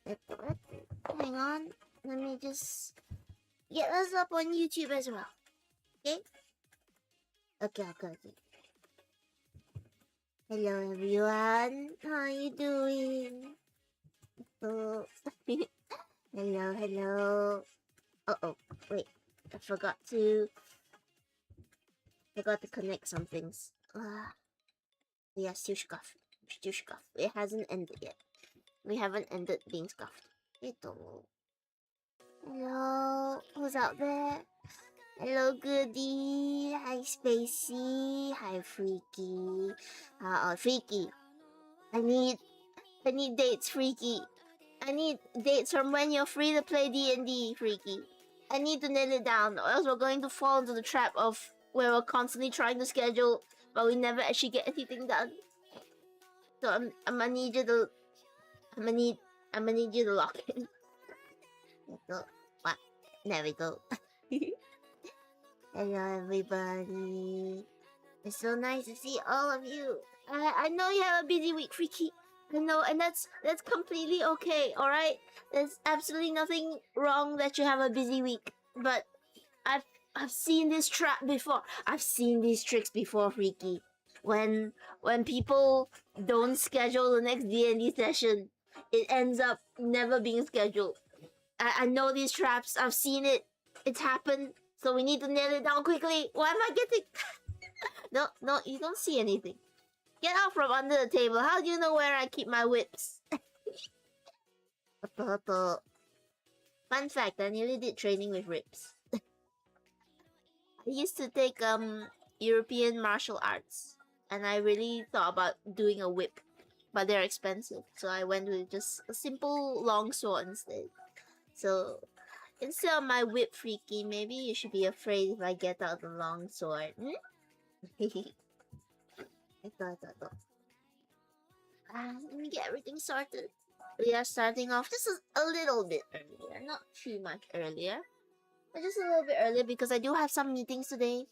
Hang on. Let me just get us up on YouTube as well. Okay? Okay. Hello everyone. How you doing? Oh. hello. Uh-oh. Wait. I forgot to connect some things. Yeah, still scuffed. It hasn't ended yet. We haven't ended being scuffed. Hello, who's out there? Hello, Goody. Hi, Spacey. Hi, Freaky. Freaky. I need dates, Freaky. I need dates from when you're free to play D&D, Freaky. I need to nail it down, or else we're going to fall into the trap of where we're constantly trying to schedule, but we never actually get anything done. So I'm gonna need you to lock in. What? There we go. Hello everybody. It's so nice to see all of you. I know you have a busy week, Freaky. I know, and that's completely okay, alright? There's absolutely nothing wrong that you have a busy week. But I've seen this trap before. I've seen these tricks before, Freaky. When people don't schedule the next D&D session, it ends up never being scheduled. I know these traps. I've seen it. It's happened. So we need to nail it down quickly. Why am I getting... No, you don't see anything. Get out from under the table. How do you know where I keep my whips? Fun fact, I nearly did training with rips. I used to take European martial arts. And I really thought about doing a whip. But they're expensive. So I went with just a simple long sword instead. So instead of my whip, Freaky, maybe you should be afraid if I get out the long sword. Let me get everything sorted. We are starting off just a little bit earlier. Not too much earlier. But just a little bit earlier because I do have some meetings today.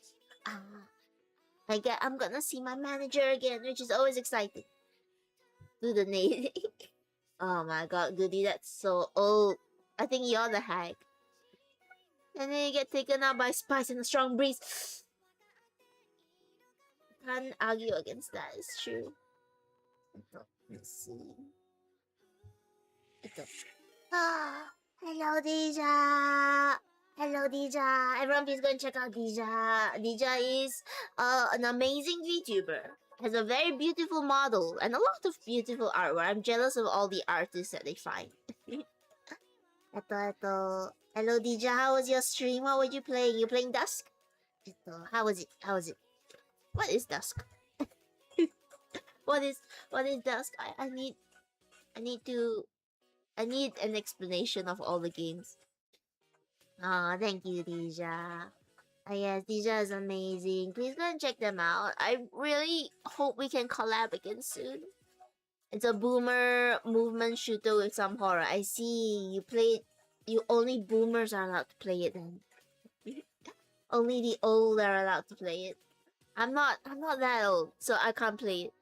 I'm gonna see my manager again, which is always exciting. Do the nail. Oh my god, Goody, that's so old. I think you're the hag. And then you get taken out by spice and a strong breeze. Can't argue against that, it's true. Let's see. Hello, Deja. Hello, Deja. Everyone, please go and check out Deja. Deja is an amazing VTuber. Has a very beautiful model and a lot of beautiful artwork. I'm jealous of all the artists that they find. Hello, Deja. How was your stream? What were you playing? You playing Dusk? How was it? What is Dusk? What is Dusk? I need an explanation of all the games. Thank you, Deja. Yes, Deja is amazing. Please go and check them out. I really hope we can collab again soon. It's a boomer movement shooter with some horror. I see you only boomers are allowed to play it then. Only the old are allowed to play it. I'm not that old, so I can't play it.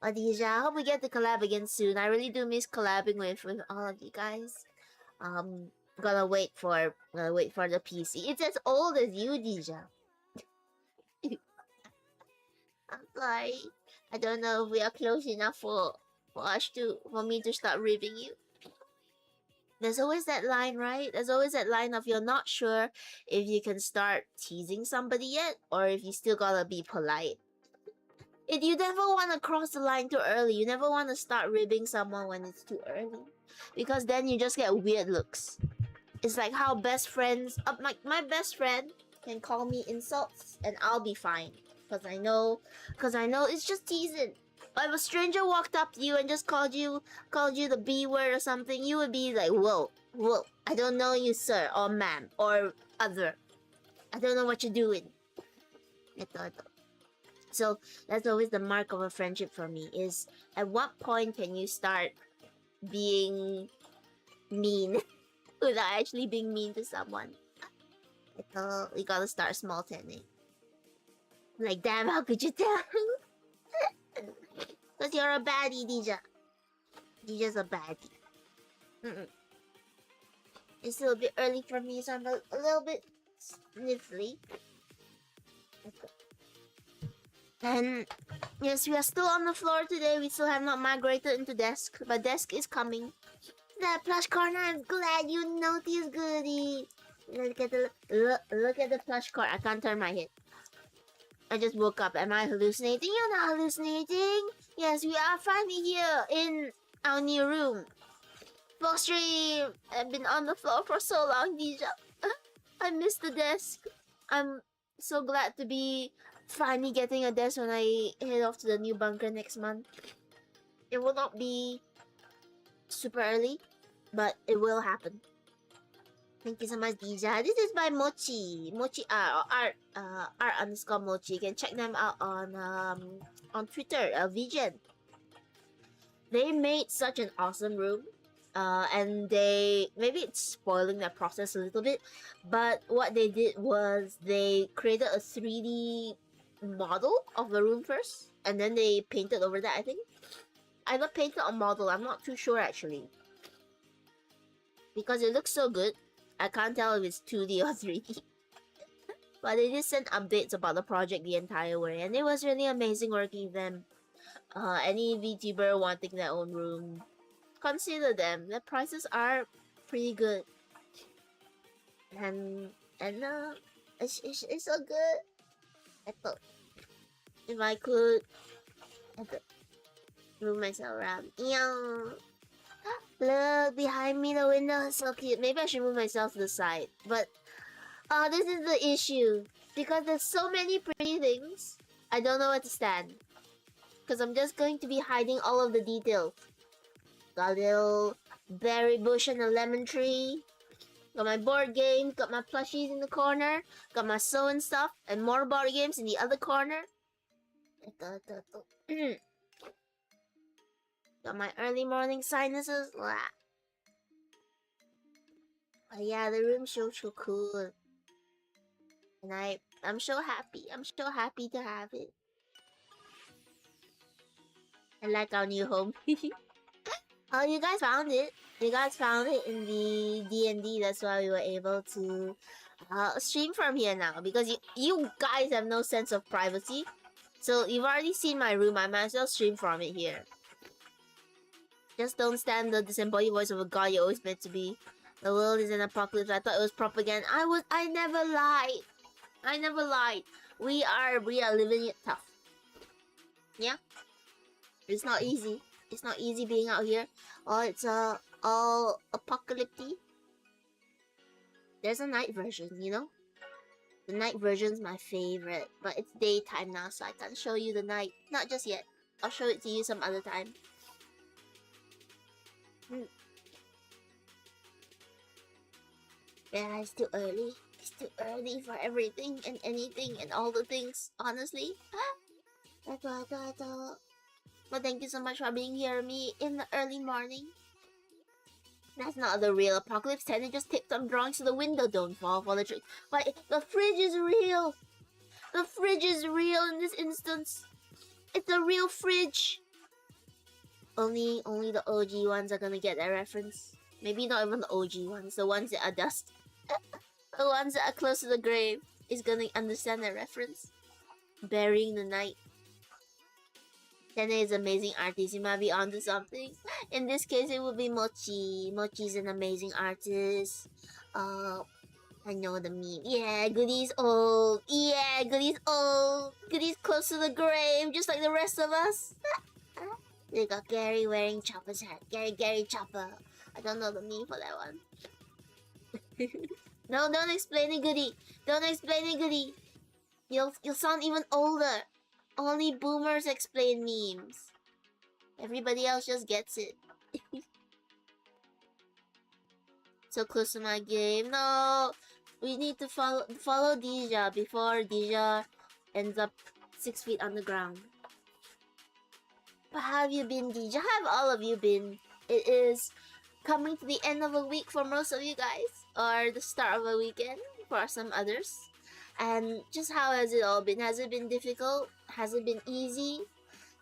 But Deja, I hope we get to collab again soon. I really do miss collabing with all of you guys. Gonna wait for the PC. It's as old as you, Deja. I'm sorry. I don't know if we are close enough for me to start ribbing you. There's always that line, right? There's always that line of you're not sure if you can start teasing somebody yet, or if you still gotta be polite. You never want to cross the line too early. You never want to start ribbing someone when it's too early, because then you just get weird looks. It's like how best friends, my best friend can call me insults and I'll be fine, because I know it's just teasing. But if a stranger walked up to you and just called you the B word or something, you would be like, whoa, I don't know you, sir, or ma'am, or other. I don't know what you're doing. So that's always the mark of a friendship for me, is at what point can you start being mean without actually being mean to someone. We gotta start small, Tenny. Like, damn, how could you tell? Because you're a baddie, Deja. Dija's a baddie. It's still a bit early for me, so I'm a little bit sniffly. And yes, we are still on the floor today. We still have not migrated into desk, but desk is coming. That plush corner, I'm glad you noticed, Goody. Look at the plush corner. I can't turn my head. I just woke up. Am I hallucinating? You're not hallucinating. Yes, we are finally here in our new room. Full stream. I've been on the floor for so long, Dija. I missed the desk. I'm so glad to be finally getting a desk when I head off to the new bunker next month. It will not be super early, but it will happen. Thank you so much, Dija. This is by Mochi. Mochi art art Mochi. You can check them out on Twitter, Vision. They made such an awesome room. And they maybe it's spoiling their process a little bit, but what they did was they created a 3D model of the room first, and then they painted over that. I think either painted or model. I'm not too sure actually, because it looks so good. I can't tell if it's 2D or 3D. But they did send updates about the project the entire way, and it was really amazing working with them. Any VTuber wanting their own room, consider them. The prices are pretty good, and it's so good. I thought if I could move myself around. Look behind me, the window is so cute. Maybe I should move myself to the side, but this is the issue, because there's so many pretty things. I don't know where to stand, because I'm just going to be hiding all of the details. Got a little berry bush and a lemon tree. Got my board games, got my plushies in the corner, got my sewing stuff, and more board games in the other corner. Got my early morning sinuses. But yeah, the room's so cool. And I'm so happy. I'm so happy to have it. I like our new home. Oh, you guys found it. You guys found it in the D&D. That's why we were able to stream from here now. Because you guys have no sense of privacy. So you've already seen my room. I might as well stream from it here. Just don't stand the disembodied voice of a god you're always meant to be. The world is an apocalypse. I thought it was propaganda. I never lied. I never lied. We are living it tough. Yeah? It's not easy. It's not easy being out here. Oh, it's all apocalyptic. There's a night version, you know? The night version's my favorite, but it's daytime now, so I can't show you the night. Not just yet. I'll show it to you some other time. Yeah, it's too early. It's too early for everything and anything and all the things, honestly. But thank you so much for being here with me in the early morning. That's not the real apocalypse. Teddy just taped some drawings so the window don't fall for the trick. But the fridge is real. The fridge is real in this instance. It's a real fridge. Only the OG ones are gonna get that reference. Maybe not even the OG ones. The ones that are dust. The ones that are close to the grave is gonna understand that reference. Burying the night. Tene is amazing artist. You might be onto something. In this case, it would be Mochi. Mochi's an amazing artist. I know the meme. Yeah, Goody's old. Yeah, Goody's old. Goody's close to the grave, just like the rest of us. They got Gary wearing Chopper's hat. Gary Chopper. I don't know the meme for that one. No, don't explain it, Goody. Don't explain it, Goody. You'll sound even older. Only boomers explain memes. Everybody else just gets it. So close to my game. No! We need to follow Dija before Dija ends up 6 feet underground. But how have you been, Dija? How have all of you been? It is coming to the end of a week for most of you guys. Or the start of a weekend for some others. And just how has it all been? Has it been difficult? Has it been easy?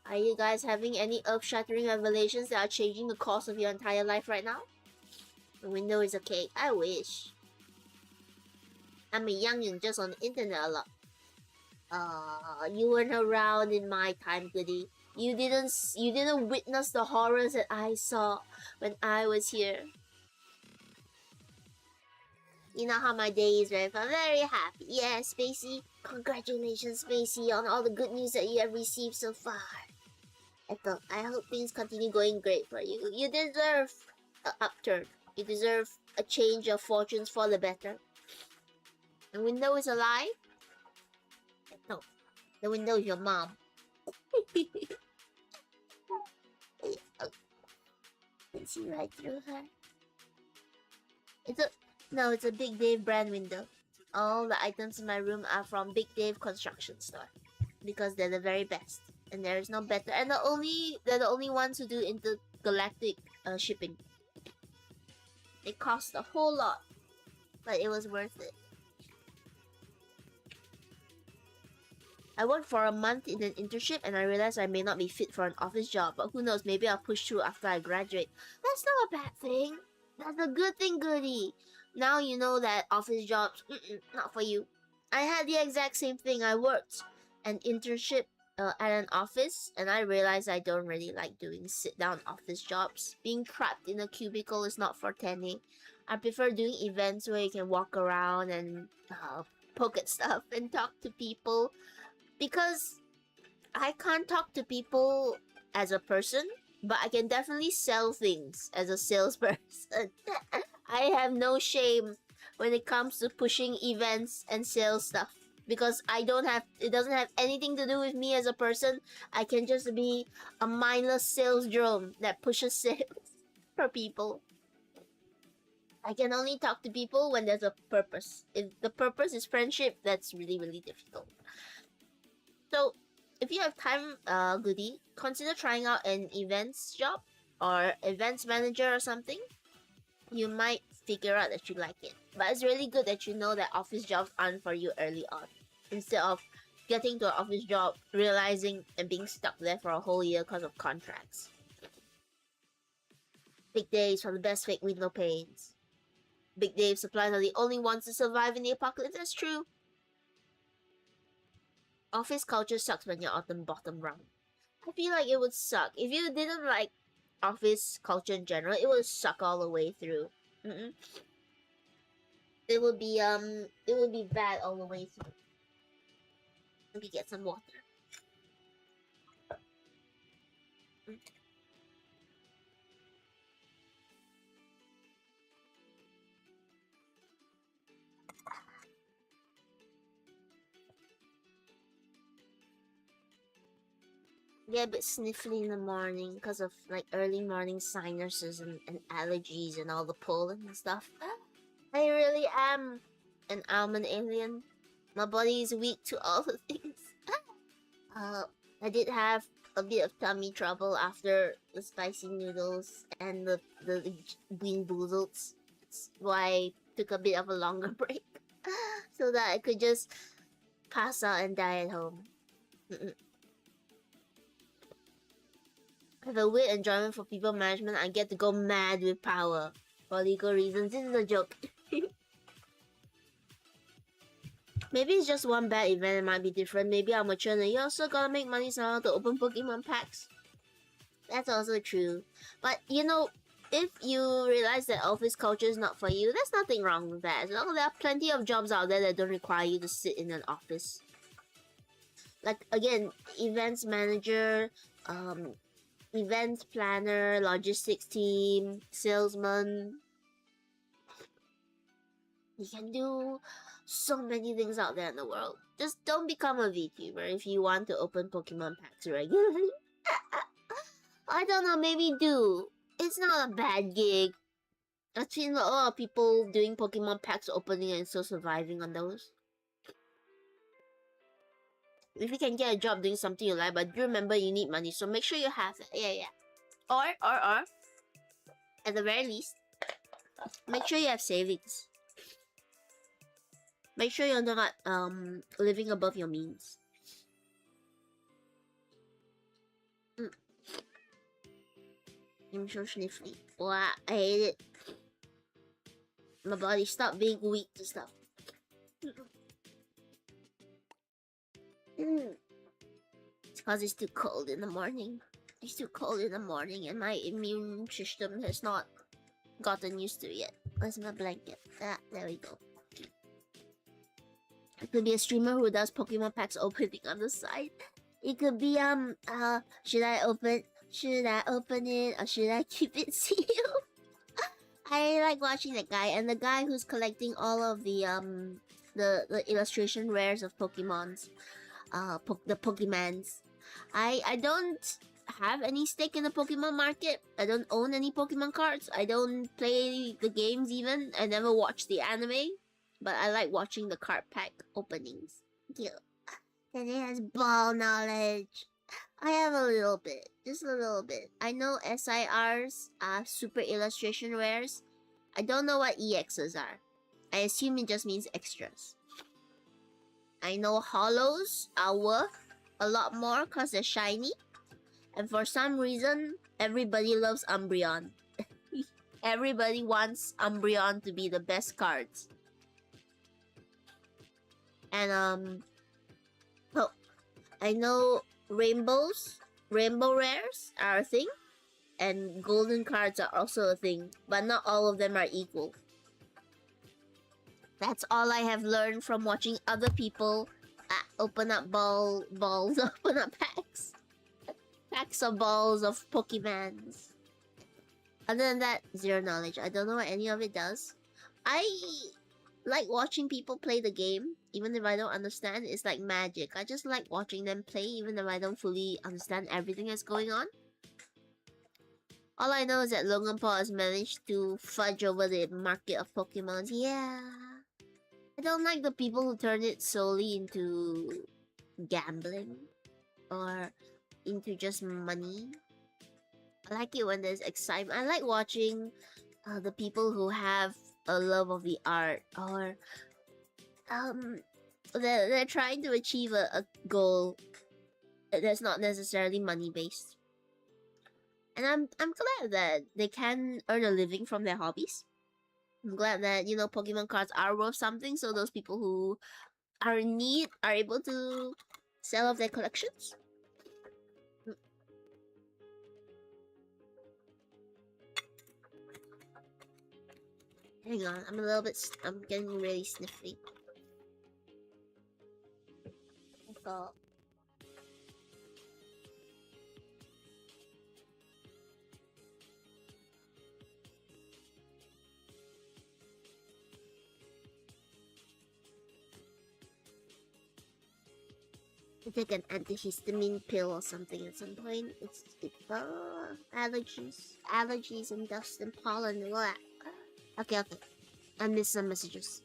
Are you guys having any earth-shattering revelations that are changing the course of your entire life right now? The window is a cake. I wish. I'm a youngin' just on the internet a lot. You weren't around in my time, goodie. You didn't witness the horrors that I saw when I was here. You know how my day is, right? I'm very happy. Yeah, Spacey. Congratulations, Spacey, on all the good news that you have received so far. I hope things continue going great for you. You deserve an upturn. You deserve a change of fortunes for the better. The window is a lie? No. The window is your mom. Can see right through her. It's a Big Dave brand window. All the items in my room are from Big Dave Construction Store because they're the very best, and there is no better. And they're the only ones who do intergalactic shipping. It cost a whole lot, but it was worth it. I worked for a month in an internship and I realized I may not be fit for an office job, but who knows, maybe I'll push through after I graduate. That's not a bad thing. That's a good thing, goodie. Now you know that office jobs, not for you. I had the exact same thing. I worked an internship at an office and I realized I don't really like doing sit-down office jobs. Being trapped in a cubicle is not for Tenny. I prefer doing events where you can walk around and poke at stuff and talk to people. Because I can't talk to people as a person, but I can definitely sell things as a salesperson. I have no shame when it comes to pushing events and sales stuff because it doesn't have anything to do with me as a person. I can just be a mindless sales drone that pushes sales for people. I can only talk to people when there's a purpose. If the purpose is friendship, that's really, really difficult. So, if you have time, goodie, consider trying out an events job or events manager or something. You might figure out that you like it. But it's really good that you know that office jobs aren't for you early on. Instead of getting to an office job, realizing and being stuck there for a whole year because of contracts. Big Dave's for the best fake window panes. Big Dave supplies are the only ones to survive in the apocalypse. That's true. Office culture sucks when you're on the bottom rung. I feel like it would suck. If you didn't like office culture in general, it would suck all the way through. It would be bad all the way through. Let me get some water. Get a bit sniffly in the morning because of like early morning sinuses and allergies and all the pollen and stuff. I really am an almond alien. My body is weak to all the things. I did have a bit of tummy trouble after the spicy noodles and the bean boozles. That's why I took a bit of a longer break. So that I could just pass out and die at home. I have a weird enjoyment for people management. I get to go mad with power. For legal reasons. This is a joke. Maybe it's just one bad event, it might be different. Maybe I'm mature and you also gotta make money somehow to open Pokemon packs. That's also true. But you know, if you realize that office culture is not for you, there's nothing wrong with that. There are plenty of jobs out there that don't require you to sit in an office. Like again, events manager, events planner, logistics team, salesman. You can do so many things out there in the world. Just don't become a VTuber if you want to open Pokemon packs regularly. I don't know, maybe do. It's not a bad gig. I've seen a lot of people doing Pokemon packs opening and still surviving on those. If you can get a job doing something you like, but do remember you need money, so make sure you have it. Yeah. Or, at the very least, make sure you have savings. Make sure you're not living above your means. I'm so sniffly. Wow, I hate it. My body stopped being weak to stuff. It's because it's too cold in the morning. It's too cold in the morning and my immune system has not gotten used to it yet. Where's my blanket? Ah, there we go. It could be a streamer who does Pokemon packs opening on the side. It could be should I open it or should I keep it sealed? I like watching that guy, and the guy who's collecting all of the illustration rares of Pokemons, the Pokemans. I don't have any stake in the Pokemon market. I don't own any Pokemon cards. I don't play the games even. I never watch the anime, but I like watching the card pack openings. Yeah. And it has ball knowledge. I have a little bit, just a little bit. I know SIRs are super illustration rares. I don't know what EXs are. I assume it just means extras. I know hollows are worth a lot more because they're shiny. And for some reason, everybody loves Umbreon. Everybody wants Umbreon to be the best cards. And oh, I know rainbow rares are a thing, and golden cards are also a thing, but not all of them are equal. That's all I have learned from watching other people open up balls, open up packs of balls of Pokemans. Other than that, zero knowledge. I don't know what any of it does. I like watching people play the game, even if I don't understand. It's like magic. I just like watching them play, even if I don't fully understand everything that's going on. All I know is that Logan Paul has managed to fudge over the market of Pokemons. Yeah. I don't like the people who turn it solely into gambling or into just money. I like it when there's excitement. I like watching the people who have a love of the art, or they're trying to achieve a goal that's not necessarily money based. And I'm glad that they can earn a living from their hobbies. I'm glad that, you know, Pokemon cards are worth something, so those people who are in need are able to sell off their collections. Hang on, I'm getting really sniffly. I thought. I take an antihistamine pill or something at some point. It's allergies and dust and pollen and all that. Okay. I missed some messages.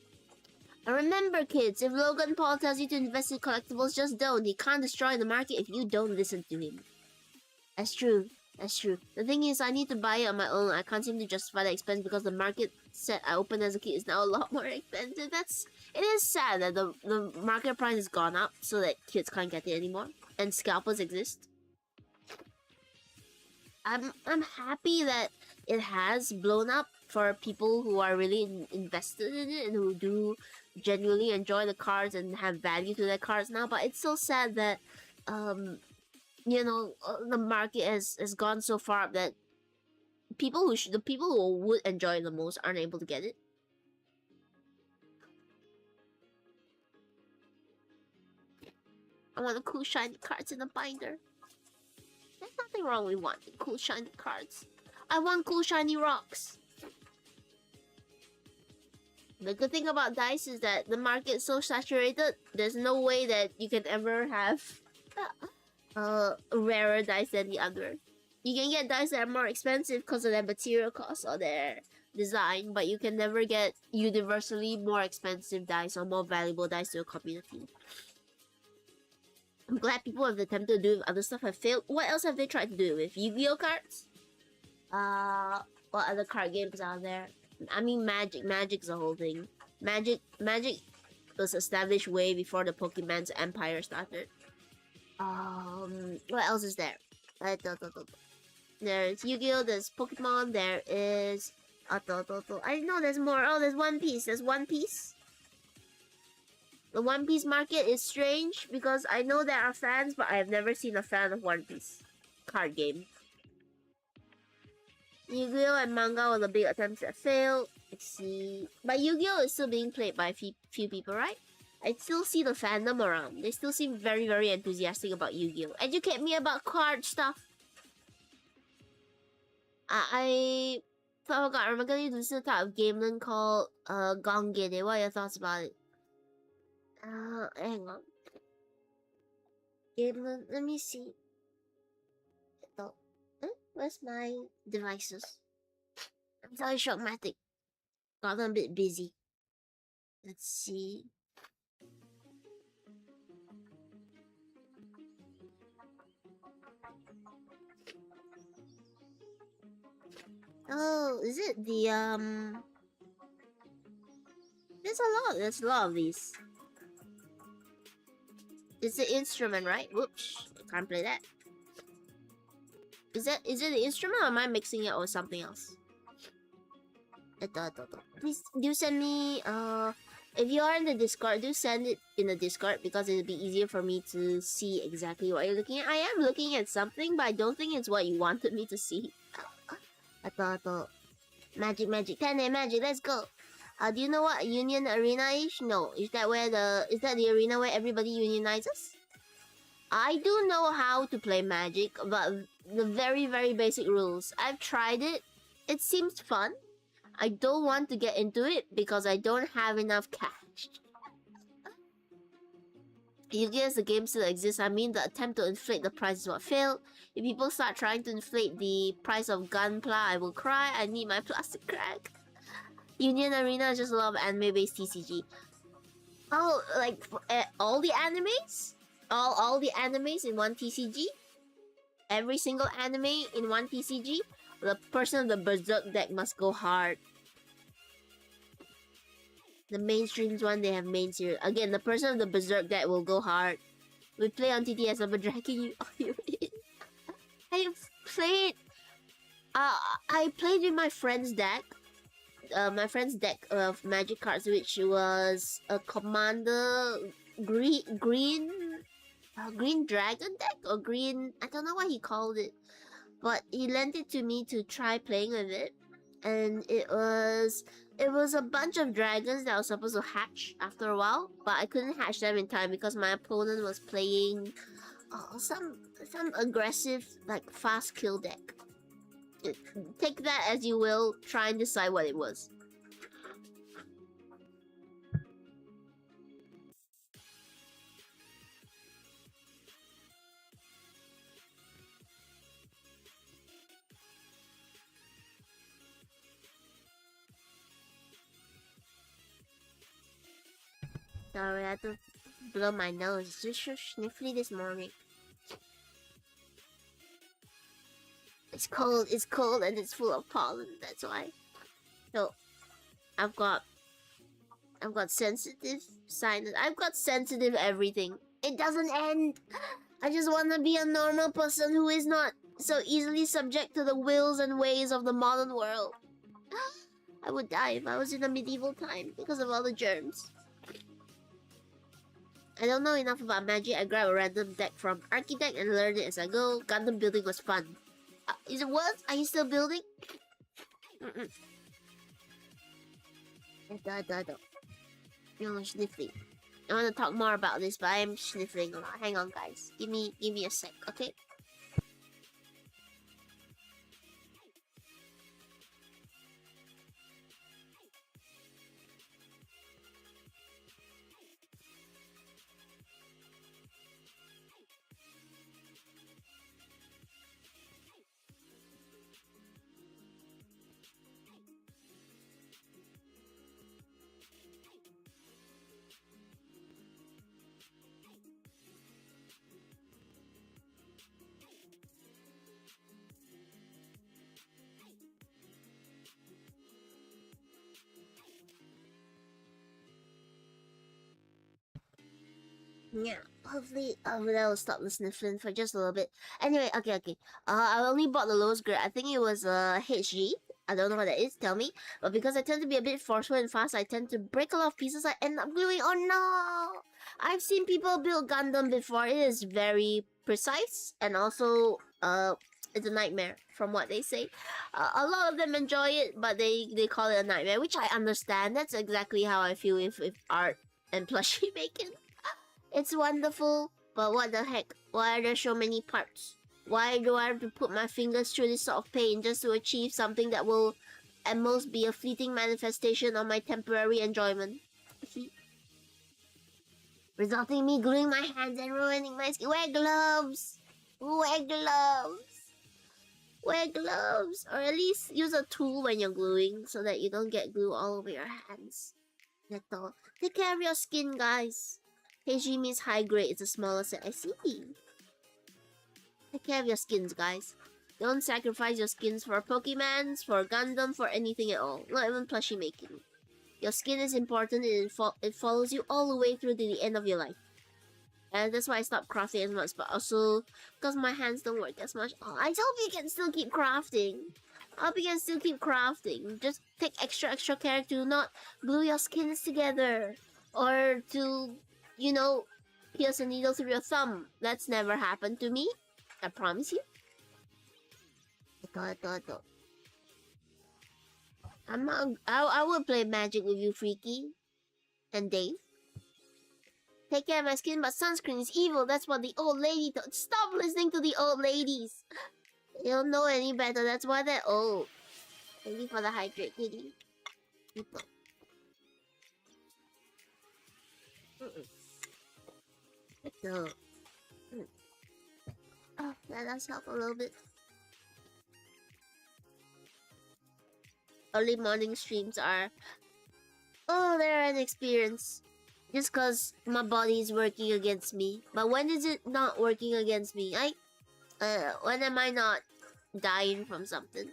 And remember, kids, if Logan Paul tells you to invest in collectibles, just don't. He can't destroy the market if you don't listen to him. That's true. The thing is, I need to buy it on my own. I can't seem to justify the expense because the market set I opened as a kid is now a lot more expensive. It is sad that the market price has gone up so that kids can't get it anymore. And scalpers exist. I'm happy that it has blown up for people who are really invested in it and who do genuinely enjoy the cards and have value to their cards now. But it's so sad that you know, the market has gone so far up that the people who would enjoy it the most aren't able to get it. I want the cool shiny cards in the binder. There's nothing wrong with wanting cool shiny cards. I want cool shiny rocks. The good thing about dice is that the market's so saturated, there's no way that you can ever have rarer dice than the other. You can get dice that are more expensive because of their material costs or their design, but you can never get universally more expensive dice or more valuable dice to a community. I'm glad people have attempted to do it with other stuff have failed. What else have they tried to do with? Yu-Gi-Oh cards? What other card games are there? I mean, Magic. Magic's the whole thing. Magic was established way before the Pokemon's empire started. What else is there? There's Yu-Gi-Oh! There's Pokemon. There is... I know there's more. Oh, there's One Piece. There's One Piece. The One Piece market is strange because I know there are fans, but I have never seen a fan of One Piece card game. Yu-Gi-Oh! And manga were the big attempts that failed. Let's see. But Yu-Gi-Oh! is still being played by a few people, right? I still see the fandom around. They still seem very, very enthusiastic about Yu-Gi-Oh! Educate me about card stuff. I forgot. I'm gonna listen to type of gameland called Gongede. What are your thoughts about it? Hang on. Gameland. Let me see. Where's my devices? I'm sorry, Shockmatic. Got a bit busy. Let's see. Oh, is it the There's a lot of these. It's the instrument, right? Whoops, I can't play that. Is it the instrument or am I mixing it with something else? Please do send me if you are in the Discord, do send it in the Discord because it'll be easier for me to see exactly what you're looking at. I am looking at something, but I don't think it's what you wanted me to see. Magic, magic, let's go. Do you know what Union Arena is? No. Is that the arena where everybody unionizes? I do know how to play Magic, but the very, very basic rules. I've tried it. It seems fun. I don't want to get into it because I don't have enough cash. Yu-Gi-Oh! As the game still exists, I mean the attempt to inflate the price is what failed. If people start trying to inflate the price of Gunpla, I will cry. I need my plastic crack. Union Arena is just a lot of anime-based TCG. Oh, like all the animes? All the animes in one TCG? Every single anime in one TCG? The person of the Berserk deck must go hard. The mainstreams one, they have main series. Again, the person of the Berserk deck will go hard. We play on TTS, I'm dragging you. I played with my friend's deck. My friend's deck of magic cards, which was a commander green dragon deck or green. I don't know what he called it, but he lent it to me to try playing with it, and it was a bunch of dragons that I was supposed to hatch after a while, but I couldn't hatch them in time because my opponent was playing some aggressive, like, fast kill deck. Take that as you will, try and decide what it was. Sorry, I had to blow my nose. It's just so sniffly this morning. It's cold and it's full of pollen, that's why. So, I've got sensitive sinus. I've got sensitive everything. It doesn't end. I just want to be a normal person who is not so easily subject to the wills and ways of the modern world. I would die if I was in a medieval time because of all the germs. I don't know enough about magic. I grab a random deck from Architect and learn it as I go. Gundam building was fun. Is it what? Are you still building? You're sniffling. I want to talk more about this, but I'm sniffling a lot. Hang on, guys. Give me a sec, okay? Yeah, hopefully that will stop the sniffling for just a little bit. Anyway, okay. I only bought the lowest grade. I think it was HG. I don't know what that is. Tell me. But because I tend to be a bit forceful and fast, I tend to break a lot of pieces. I end up gluing. Oh no! I've seen people build Gundam before. It is very precise and also it's a nightmare from what they say. A lot of them enjoy it, but they call it a nightmare, which I understand. That's exactly how I feel with art and plushie making. It's wonderful, but what the heck? Why are there so many parts? Why do I have to put my fingers through this sort of pain just to achieve something that will at most be a fleeting manifestation of my temporary enjoyment? Resulting in me gluing my hands and ruining my skin. Wear gloves! Wear gloves! Wear gloves! Or at least use a tool when you're gluing so that you don't get glue all over your hands. That's all. Take care of your skin, guys. HG means high grade, it's a smaller set. I see. Take care of your skins, guys. Don't sacrifice your skins for Pokemons, for Gundam, for anything at all. Not even plushie making. Your skin is important and it follows you all the way through to the end of your life. And that's why I stopped crafting as much, but also because my hands don't work as much. Oh, I hope you can still keep crafting. I hope you can still keep crafting. Just take extra care to not glue your skins together. Or to, you know, pierce a needle through your thumb. That's never happened to me. I promise you. Ito. I would play Magic with you, Freaky. And Dave. Take care of my skin, but sunscreen is evil. That's what the old lady thought. Stop listening to the old ladies. They don't know any better. That's why they're old. Thank you for the hydrate, kitty. Ito. Ito. Oh, that does help a little bit. Early morning streams are... Oh, they're an experience. Just cause my body is working against me. But when is it not working against me? When am I not dying from something?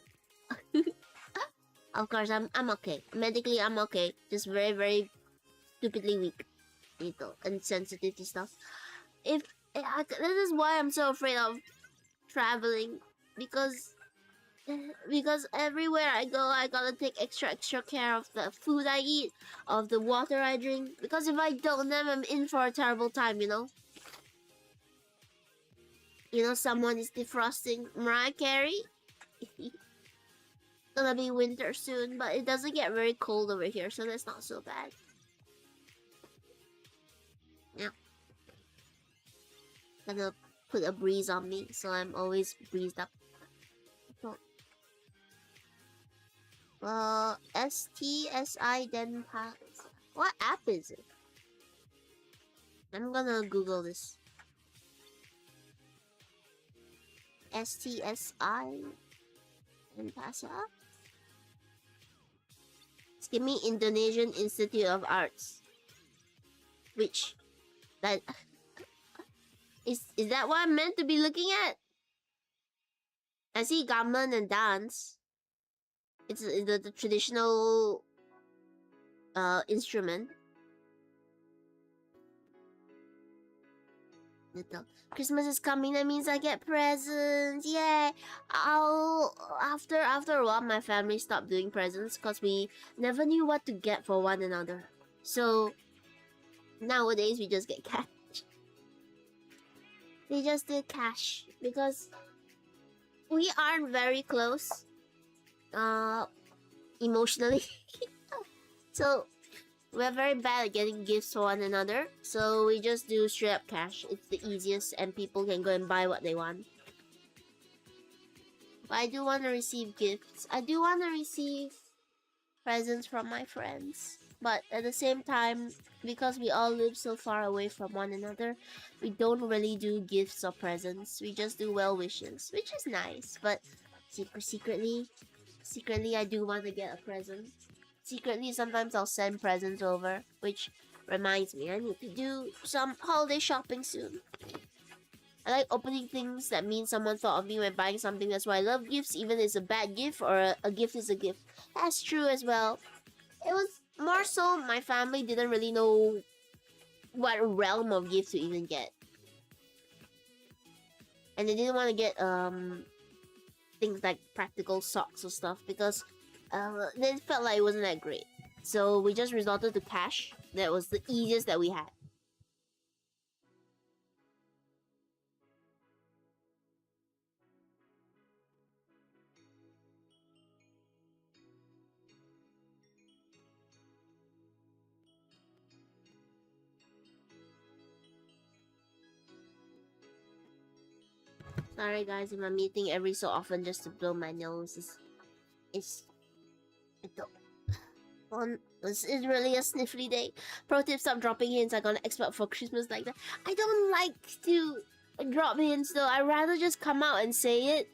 Of course, I'm okay. Medically, I'm okay. Just very stupidly weak. And sensitive to stuff. This is why I'm so afraid of traveling. Because everywhere I go, I gotta take extra care of the food I eat, of the water I drink. Because if I don't, then I'm in for a terrible time, you know? You know, someone is defrosting Mariah Carey. Gonna be winter soon, but it doesn't get very cold over here, so that's not so bad. Yeah. Gonna put a breeze on me, so I'm always breezed up. STSI then pass. What app is it? I'm gonna Google this. STSI then pass up. Give me Indonesian Institute of Arts. Which that is that what I'm meant to be looking at? I see gamelan and dance. It's the traditional instrument. Christmas is coming, that means I get presents. Yeah. After a while my family stopped doing presents because we never knew what to get for one another. So nowadays we just get cash. We just do cash because we aren't very close emotionally. So we're very bad at getting gifts for one another, so we just do straight up cash. It's the easiest and people can go and buy what they want. But I do want to receive gifts. I do want to receive presents from my friends. But at the same time, because we all live so far away from one another, we don't really do gifts or presents. We just do well wishes, which is nice. But secretly, I do want to get a present. Secretly, sometimes I'll send presents over, which reminds me I need to do some holiday shopping soon. I like opening things that mean someone thought of me when buying something. That's why I love gifts, even if it's a bad gift or a gift is a gift. That's true as well. It was more so my family didn't really know what realm of gifts to even get. And they didn't want to get things like practical socks or stuff because they felt like it wasn't that great. So we just resorted to cash. That was the easiest that we had. Sorry guys, if I'm meeting every so often just to blow my nose. It's it's really a sniffly day. Pro tip, stop dropping hints. I'm gonna expect for Christmas like that. I don't like to drop hints though. I'd rather just come out and say it.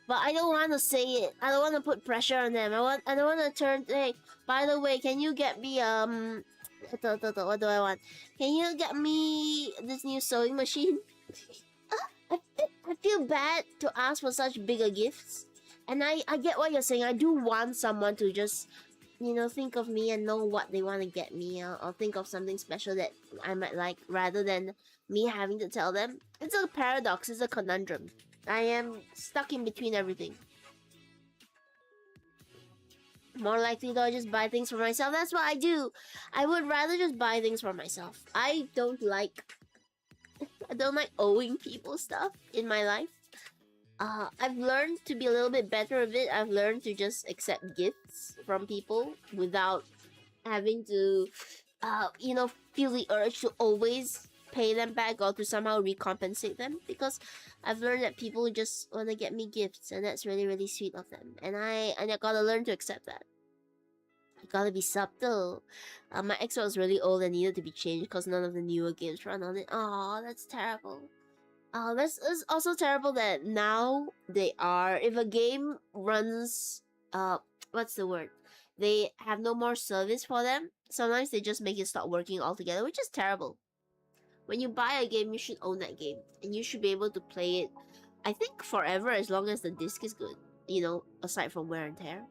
But I don't want to say it. I don't want to put pressure on them. I don't want to turn. Hey, by the way, can you get me what do I want? Can you get me this new sewing machine? I feel bad to ask for such bigger gifts, and I get what you're saying. I do want someone to just, you know, think of me and know what they want to get me, or think of something special that I might like, rather than me having to tell them. It's a paradox. It's a conundrum. I am stuck in between everything. More likely though, I just buy things for myself. That's what I do. I would rather just buy things for myself. I don't like owing people stuff in my life. I've learned to be a little bit better of it. I've learned to just accept gifts from people without having to, you know, feel the urge to always pay them back or to somehow recompensate them, because I've learned that people just want to get me gifts, and that's really, really sweet of them. And I gotta learn to accept that. I gotta be subtle. My Xbox was really old and needed to be changed because none of the newer games run on it. Oh, that's terrible. That's also terrible that now they are. If a game runs, what's the word? They have no more service for them. Sometimes they just make it stop working altogether, which is terrible. When you buy a game, you should own that game, and you should be able to play it, I think, forever, as long as the disc is good. You know, aside from wear and tear.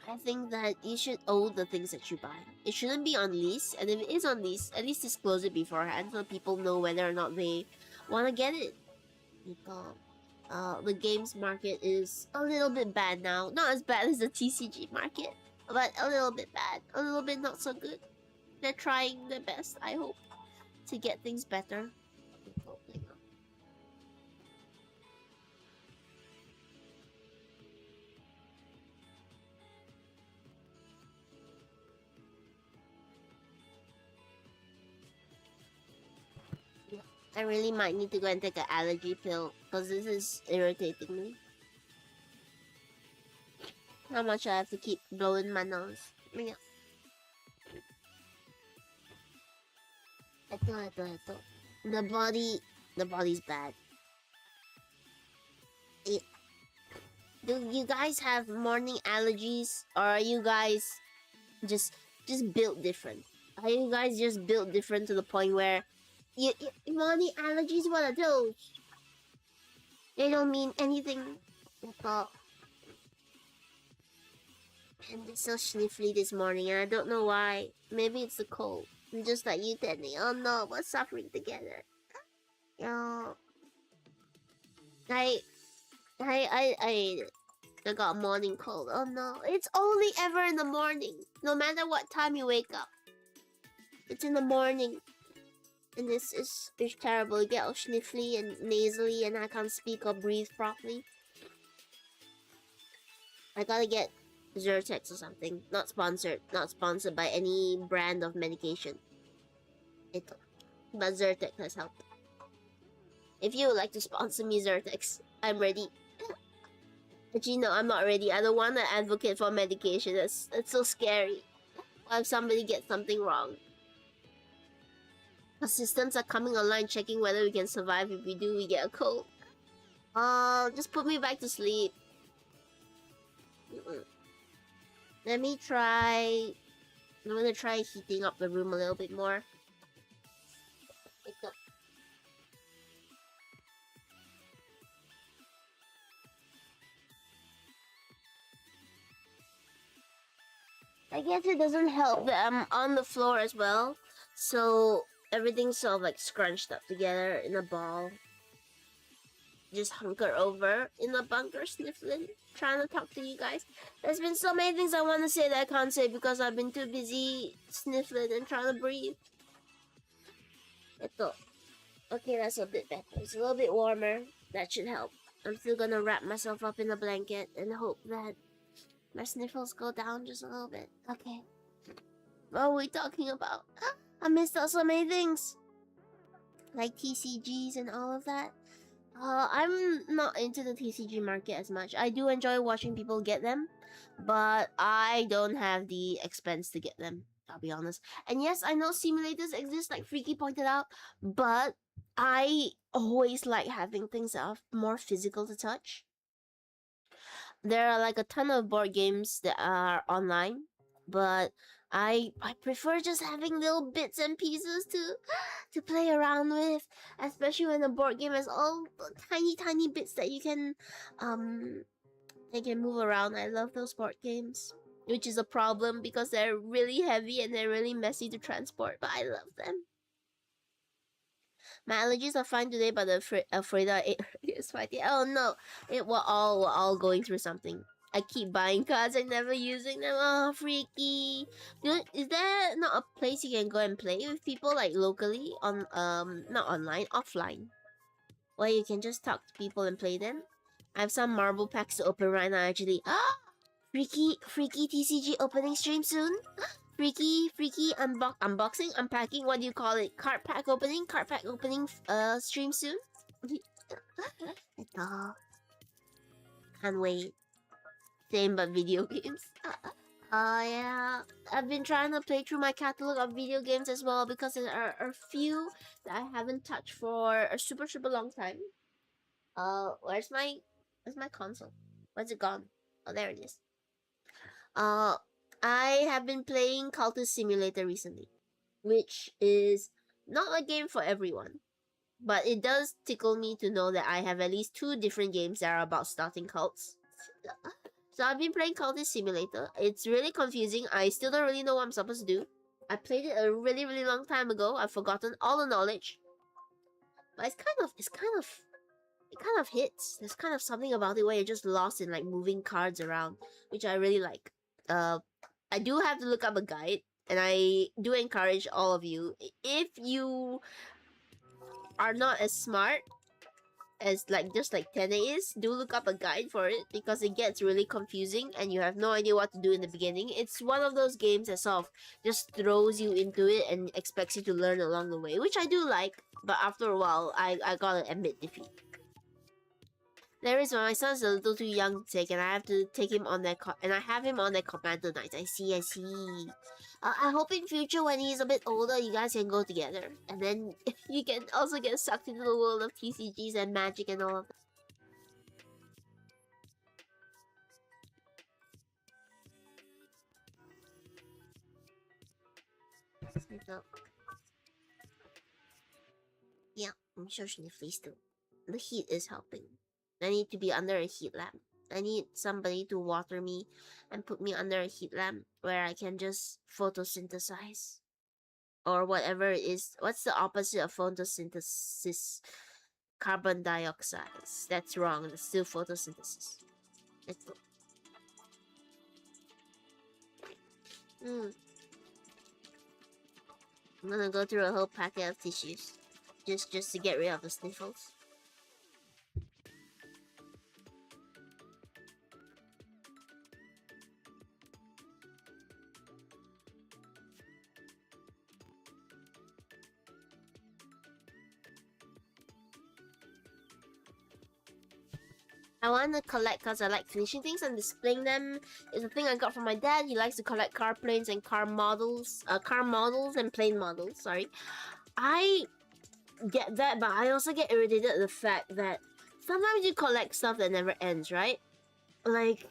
I think that you should own the things that you buy. It shouldn't be on lease, and if it is on lease, at least disclose it beforehand so people know whether or not they want to get it. The games market is a little bit bad now. Not as bad as the TCG market, but a little bit bad. A little bit not so good. They're trying their best, I hope, to get things better. I really might need to go and take an allergy pill because this is irritating me. How much I have to keep blowing my nose. Yeah. The body's bad. Do you guys have morning allergies, or are you guys just built different? Are you guys just built different to the point where you morning allergies? What are those? They don't mean anything at all. And it's so sniffly this morning, and I don't know why. Maybe it's the cold. I'm just like you, Teddy. Oh no, we're suffering together. Oh, I got a morning cold. Oh no, it's only ever in the morning. No matter what time you wake up, it's in the morning, and this is terrible. You get all sniffly and nasally, and I can't speak or breathe properly. I gotta get Zyrtex or something. Not sponsored. Not sponsored by any brand of medication. But Zyrtex has helped. If you would like to sponsor me, Zyrtex, I'm ready. Actually, no, I'm not ready. I don't want to advocate for medication. That's so scary. What if somebody gets something wrong? The systems are coming online, checking whether we can survive. If we do, we get a cold. Oh, just put me back to sleep. Let me try. I'm gonna try heating up the room a little bit more. I guess it doesn't help that I'm on the floor as well, so everything's sort of like scrunched up together in a ball. Just hunker over in the bunker sniffling, trying to talk to you guys. There's been so many things I want to say that I can't say because I've been too busy sniffling and trying to breathe. Okay, that's a bit better. It's a little bit warmer. That should help. I'm still gonna wrap myself up in a blanket and hope that my sniffles go down just a little bit. Okay. What are we talking about? I missed out so many things. Like TCGs and all of that. I'm not into the TCG market as much. I do enjoy watching people get them, but I don't have the expense to get them, I'll be honest. And yes, I know simulators exist, like Freaky pointed out, but I always like having things that are more physical to touch. There are like a ton of board games that are online, but I prefer just having little bits and pieces to play around with, especially when the board game has all the tiny bits that you can move around. I love those board games, which is a problem because they're really heavy and they're really messy to transport, but I love them. My allergies are fine today, but afraid I ate fighting. Oh no, we're all going through something. I keep buying cards and never using them. Oh, freaky! Is there not a place you can go and play with people like locally on not online, offline, where you can just talk to people and play them? I have some marble packs to open right now. Actually, freaky TCG opening stream soon. Freaky unboxing, unpacking. What do you call it? Card pack opening stream soon. Can't wait. Same but video games. Yeah. I've been trying to play through my catalog of video games as well because there are a few that I haven't touched for a super long time. Where's my console? Where's it gone? Oh, there it is. I have been playing Cultist Simulator recently, which is not a game for everyone. But it does tickle me to know that I have at least 2 different games that are about starting cults. So I've been playing Cultist Simulator. It's really confusing. I still don't really know what I'm supposed to do. I played it a really long time ago. I've forgotten all the knowledge. But it kind of hits. There's kind of something about it where you're just lost in like moving cards around, which I really like. I do have to look up a guide, and I do encourage all of you, if you are not as smart as just like Tene is, do look up a guide for it because it gets really confusing and you have no idea what to do in the beginning. It's one of those games that sort of just throws you into it and expects you to learn along the way, which I do like, but after a while, I gotta admit defeat. There is one. My son's a little too young to take, and I have to take him on that. And I have him on that commander night. I see. I hope in future when he's a bit older, you guys can go together, and then you can also get sucked into the world of TCGs and magic and all of that. So, yeah, I'm sure she needs too. The heat is helping. I need to be under a heat lamp. I need somebody to water me and put me under a heat lamp where I can just photosynthesize. Or whatever it is. What's the opposite of photosynthesis? Carbon dioxide. That's wrong. It's still photosynthesis. Let's go. I'm gonna go through a whole packet of tissues. Just to get rid of the sniffles. I want to collect because I like finishing things and displaying them. It's a thing I got from my dad. He likes to collect car planes and car models and plane models, sorry. I get that, but I also get irritated at the fact that sometimes you collect stuff that never ends, right? Like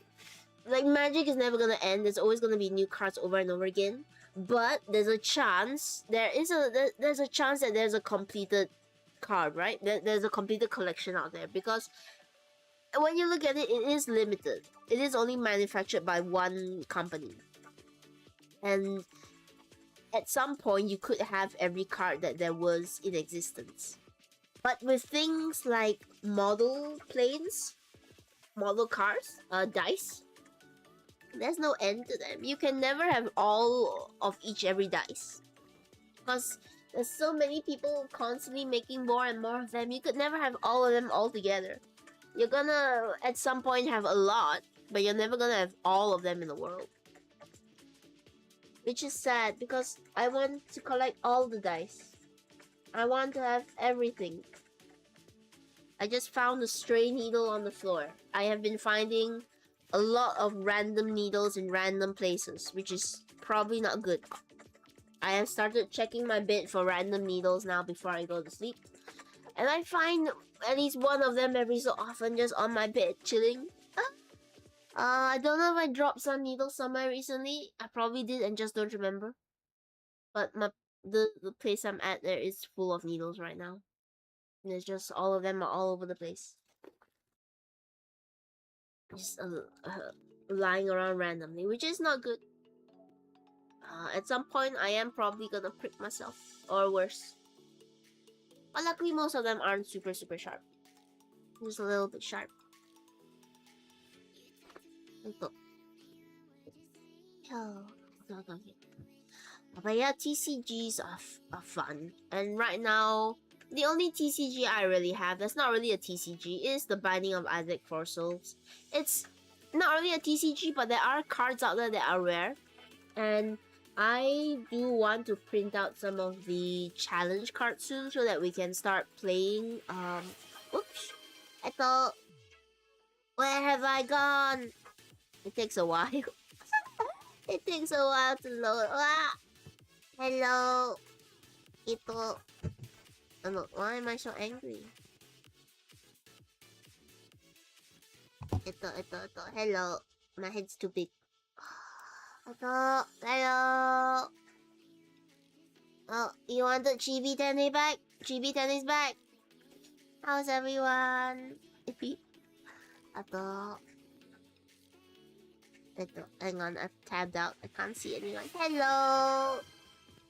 Magic is never gonna end. There's always gonna be new cards over and over again. But there's a chance, there's a chance that there's a completed card, right? There's a completed collection out there, because when you look at it, it is limited. It is only manufactured by one company. And at some point, you could have every card that there was in existence. But with things like model planes, model cars, dice, there's no end to them. You can never have all of every dice. Because there's so many people constantly making more and more of them. You could never have all of them all together. You're gonna, at some point, have a lot, but you're never gonna have all of them in the world. Which is sad, because I want to collect all the dice. I want to have everything. I just found a stray needle on the floor. I have been finding a lot of random needles in random places, which is probably not good. I have started checking my bed for random needles now before I go to sleep. And I find at least one of them every so often just on my bed, chilling. I don't know if I dropped some needles somewhere recently. I probably did and just don't remember. But the place I'm at there is full of needles right now. And it's just all of them are all over the place. Just lying around randomly, which is not good. At some point, I am probably gonna prick myself, or worse. But luckily, most of them aren't super sharp. Just a little bit sharp. But yeah, TCGs are fun. And right now, the only TCG I really have that's not really a TCG is The Binding of Isaac Four Souls. It's not really a TCG, but there are cards out there that are rare. And I do want to print out some of the challenge cards soon so that we can start playing. Oops. I thought, where have I gone? It takes a while. It takes a while to load. Ah! Hello. Ito. Ano, why am I so angry? Ito. Hello. My head's too big. Ito. Hello. Oh, you wanted Chibi Tenny back? Chibi Tenny's back. How's everyone? Ito. Hang on, I've tabbed out. I can't see anyone. Hello!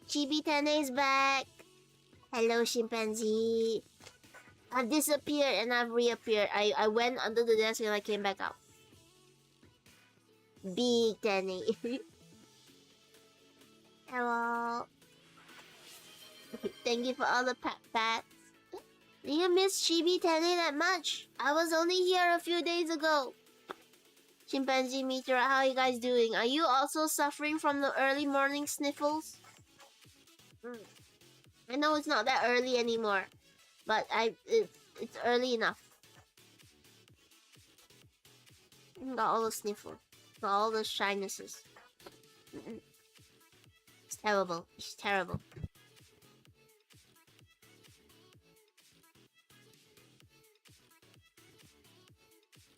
Chibi Tene is back! Hello, chimpanzee. I've disappeared and I've reappeared. I went under the desk and I came back out. Big Tene. Hello. Thank you for all the pats. Do you miss Chibi Tene that much? I was only here a few days ago. Chimpanzee Meteor, how are you guys doing? Are you also suffering from the early morning sniffles? I know it's not that early anymore, but it's early enough. Got all the sniffles, got all the shynesses. It's terrible. It's terrible.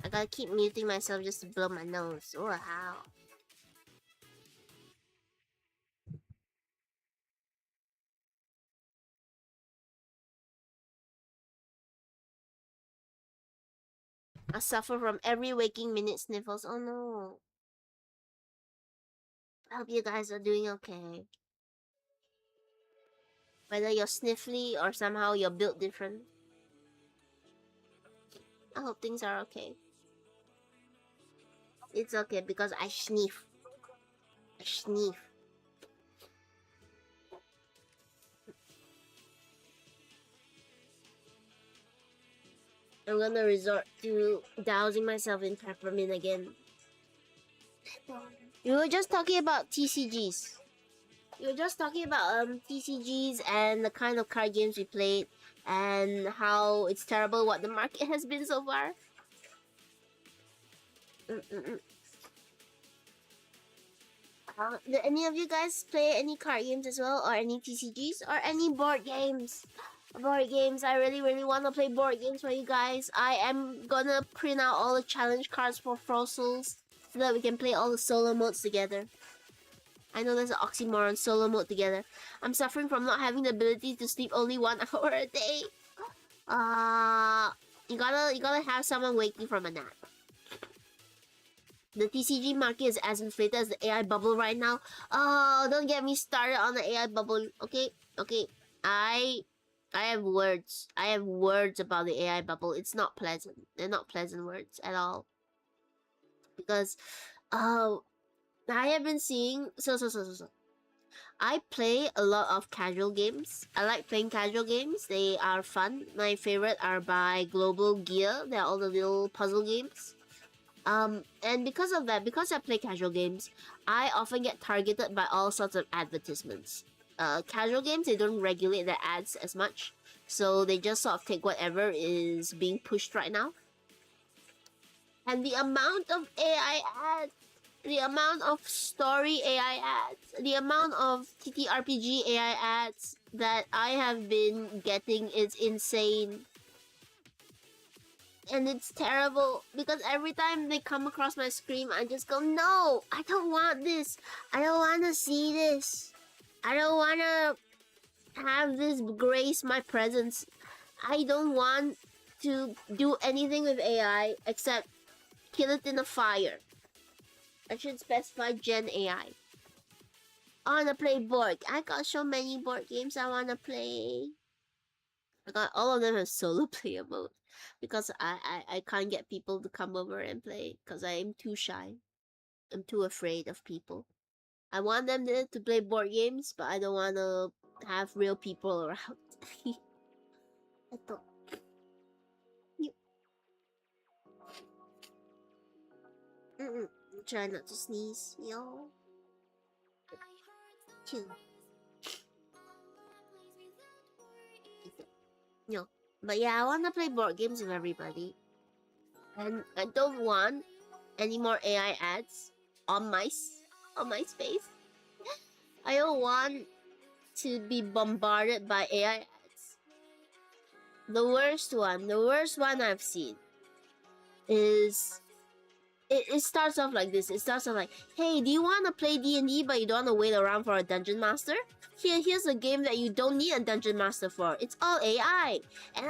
I gotta keep muting myself just to blow my nose. Oh, how? I suffer from every waking minute sniffles. Oh no. I hope you guys are doing okay. Whether you're sniffly or somehow you're built different. I hope things are okay. It's okay because I sniff. I sniff. I'm gonna resort to dousing myself in peppermint again. We were just talking about TCGs. We were just talking about TCGs and the kind of card games we played and how it's terrible what the market has been so far. Do any of you guys play any card games as well, or any TCGs, or any board games? Board games, I really want to play board games for you guys. I am gonna print out all the challenge cards for Fossils so that we can play all the solo modes together. I know there's an oxymoron, solo mode together. I'm suffering from not having the ability to sleep only 1 hour a day. You gotta have someone wake you from a nap. The TCG market is as inflated as the AI bubble right now. Oh, don't get me started on the AI bubble. Okay, okay. I have words. I have words about the AI bubble. It's not pleasant. They're not pleasant words at all. Because, uh, I have been seeing so. I play a lot of casual games. I like playing casual games. They are fun. My favorite are by Global Gear. They're all the little puzzle games. And because of that, because I play casual games, I often get targeted by all sorts of advertisements. Casual games, they don't regulate their ads as much, so they just sort of take whatever is being pushed right now. And the amount of AI ads, the amount of story AI ads, the amount of TTRPG AI ads that I have been getting is insane. And it's terrible because every time they come across my screen, I just go, no, I don't want this. I don't want to see this. I don't want to have this grace my presence. I don't want to do anything with AI except kill it in a fire. I should specify Gen AI. I want to play board. I got so many board games I want to play. I got all of them have solo player mode. Because I can't get people to come over and play because I'm too shy. I'm too afraid of people. I want them to play board games, but I don't want to have real people around. I thought. Try not to sneeze, yo. Chill. No. But yeah, I want to play board games with everybody. And I don't want any more AI ads on my space. I don't want to be bombarded by AI ads. The worst one I've seen is it starts off like this. It starts off like, hey, do you want to play D&D but you don't want to wait around for a dungeon master? Here's a game that you don't need a dungeon master for. It's all AI. And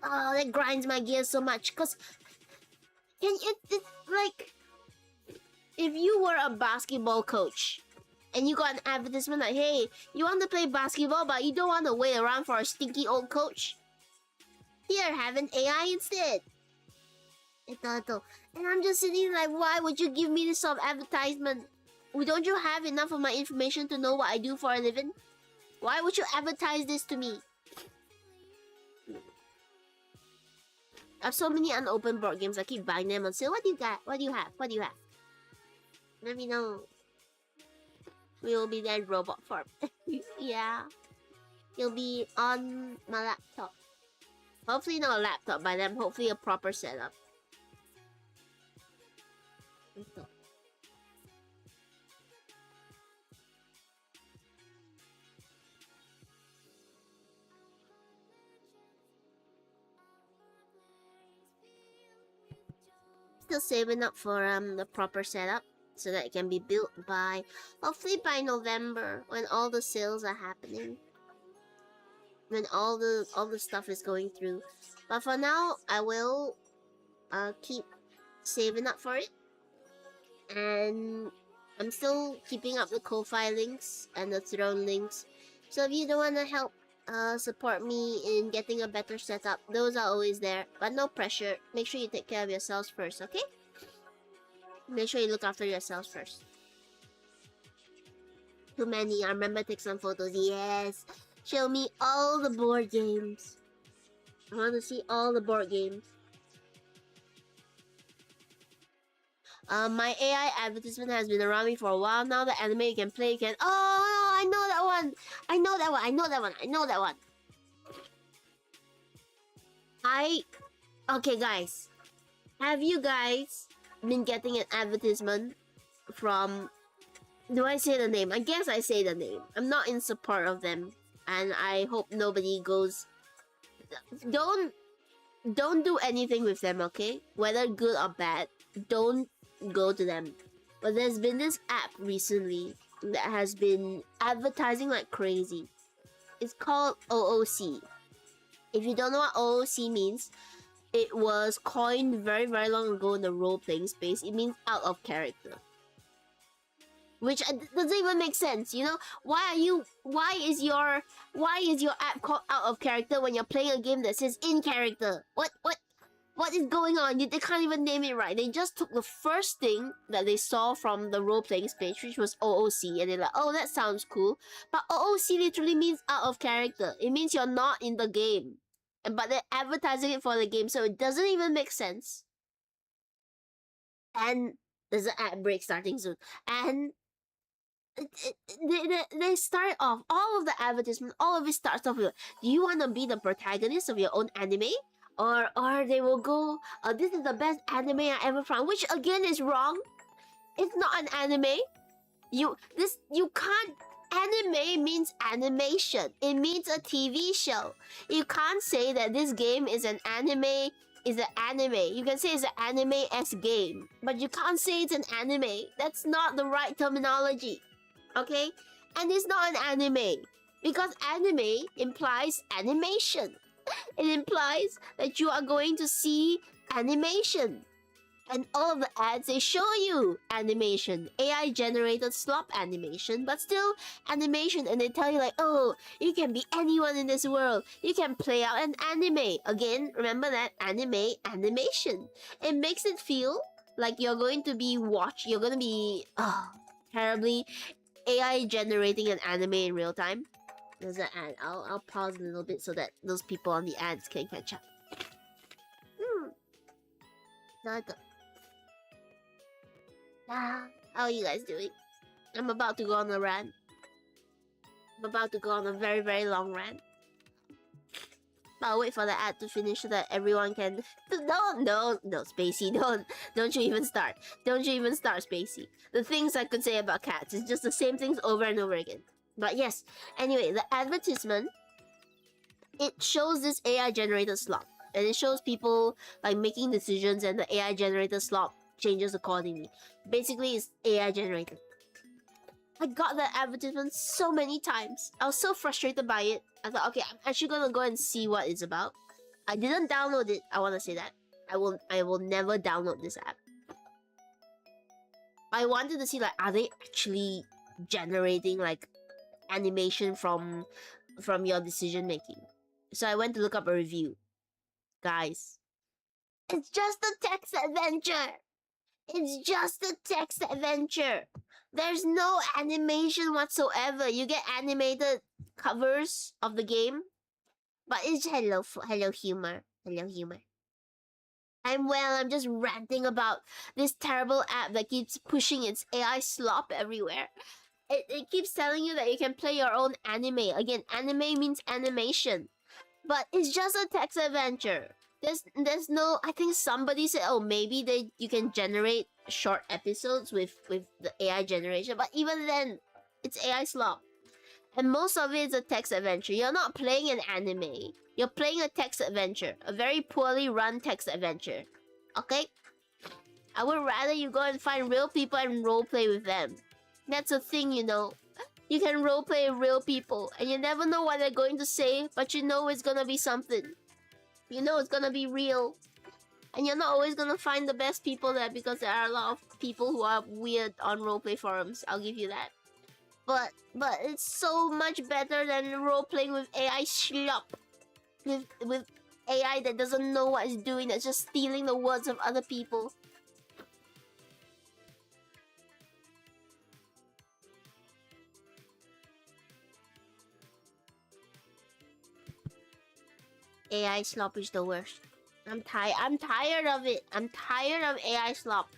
that grinds my gears so much because it's like if you were a basketball coach and you got an advertisement like, hey, you want to play basketball but you don't want to wait around for a stinky old coach? Here, have an AI instead. And I'm just sitting like, why would you give me this sort of advertisement? Don't you have enough of my information to know what I do for a living? Why would you advertise this to me? I have so many unopened board games. I keep buying them on sale. What do you got? What do you have? What do you have? Let me know. We will be there in robot form. Yeah. You'll be on my laptop. Hopefully not a laptop by then. Hopefully a proper setup. Still saving up for the proper setup so that it can be built by hopefully by November when all the sales are happening. When all the stuff is going through. But for now I will keep saving up for it. And I'm still keeping up the Ko-Fi links and the Throne links. So if you don't want to help support me in getting a better setup, those are always there. But no pressure. Make sure you take care of yourselves first, okay? Make sure you look after yourselves first. Too many. I remember take some photos. Yes. Show me all the board games. I want to see all the board games. My AI advertisement has been around me for a while now. The anime you can play, you can... Oh, I know that one. I know that one. I know that one. I know that one. Okay, guys. Have you guys been getting an advertisement from... Do I say the name? I guess I say the name. I'm not in support of them. And I hope nobody goes... Don't do anything with them, okay? Whether good or bad. Don't go to them. But there's been this app recently that has been advertising like crazy. It's called OOC. If you don't know what OOC means, it was coined very, very long ago in the role-playing space. It means out of character. Which doesn't even make sense, you know? Why is your app called out of character when you're playing a game that says in character? What is going on? They can't even name it right. They just took the first thing that they saw from the role-playing space, which was OOC, and they're like, oh, that sounds cool. But OOC literally means out of character. It means you're not in the game. But they're advertising it for the game, so it doesn't even make sense. And there's an ad break starting soon. And they start off, all of the advertisement, all of it starts off with, do you want to be the protagonist of your own anime? Or they will go, this is the best anime I ever found, which again is wrong. It's not an anime. You can't. Anime means animation. It means a TV show. You can't say that this game is an anime. You can say it's an anime-esque game, but you can't say it's an anime. That's not the right terminology. Okay? And it's not an anime because anime implies animation. It implies that you are going to see animation. And all of the ads, they show you animation. AI generated slop animation, but still animation. And they tell you like, oh, you can be anyone in this world. You can play out an anime. Again, remember that animation. It makes it feel like you're going to be terribly AI generating an anime in real time. There's an ad. I'll pause a little bit so that those people on the ads can catch up. How are you guys doing? I'm about to go on a rant. I'm about to go on a very, very long rant. But I'll wait for the ad to finish so that everyone can... No, Spacey, don't you even start. Don't you even start, Spacey. The things I could say about cats is just the same things over and over again. But yes, anyway, the advertisement, it shows this AI-generated slop. And it shows people like making decisions and the AI-generated slop changes accordingly. Basically, it's AI-generated. I got that advertisement so many times. I was so frustrated by it. I thought, okay, I'm actually gonna go and see what it's about. I didn't download it. I want to say that. I will never download this app. I wanted to see like, are they actually generating like animation from your decision making? So I went to look up a review. Guys, it's just a text adventure. It's just a text adventure. There's no animation whatsoever. You get animated covers of the game, but it's hello humor. Hello humor. I'm just ranting about this terrible app that keeps pushing its AI slop everywhere. It keeps telling you that you can play your own anime. Again, anime means animation. But it's just a text adventure. There's no... I think somebody said, oh, maybe you can generate short episodes with the AI generation. But even then, it's AI slop. And most of it is a text adventure. You're not playing an anime. You're playing a text adventure. A very poorly run text adventure. Okay? I would rather you go and find real people and roleplay with them. That's a thing, you know. You can roleplay with real people. And you never know what they're going to say. But you know it's gonna be something. You know it's gonna be real. And you're not always gonna find the best people there because there are a lot of people who are weird on roleplay forums. I'll give you that. But it's so much better than roleplaying with AI schlop. With AI that doesn't know what it's doing, that's just stealing the words of other people. AI slop is the worst. I'm tired of it. I'm tired of AI slop.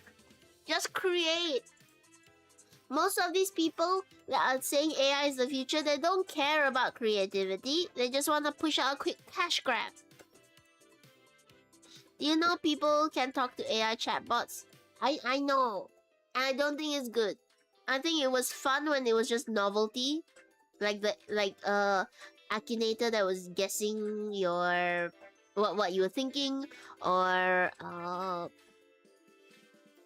Just create. Most of these people that are saying AI is the future, they don't care about creativity. They just want to push out a quick cash grab. Do you know people can talk to AI chatbots? I know. And I don't think it's good. I think it was fun when it was just novelty. Like Akinator that was guessing your what you were thinking, or I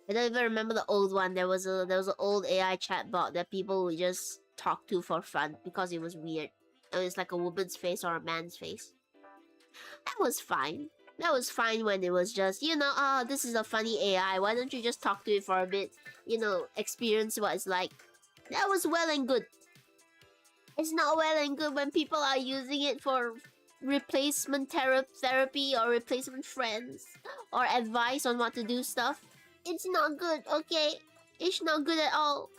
don't even remember the old one. There was an old AI chatbot that people would just talk to for fun because it was weird. It was like a woman's face or a man's face. That was fine. That was fine when it was just, oh, this is a funny AI. Why don't you just talk to it for a bit? Experience what it's like. That was well and good. It's not well and good when people are using it for replacement therapy or replacement friends or advice on what to do stuff. It's not good, okay? It's not good at all.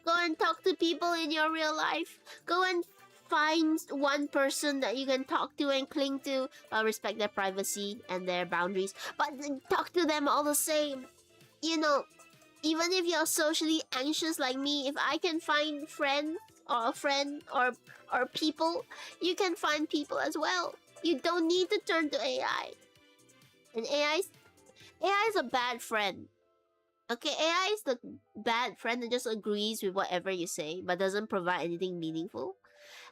Go and talk to people in your real life. Go and find one person that you can talk to and cling to. Respect their privacy and their boundaries. But talk to them all the same. Even if you're socially anxious like me, if I can find friends or a friend or people, you can find people as well. You don't need to turn to AI. And AI is a bad friend. Okay, AI is the bad friend that just agrees with whatever you say but doesn't provide anything meaningful.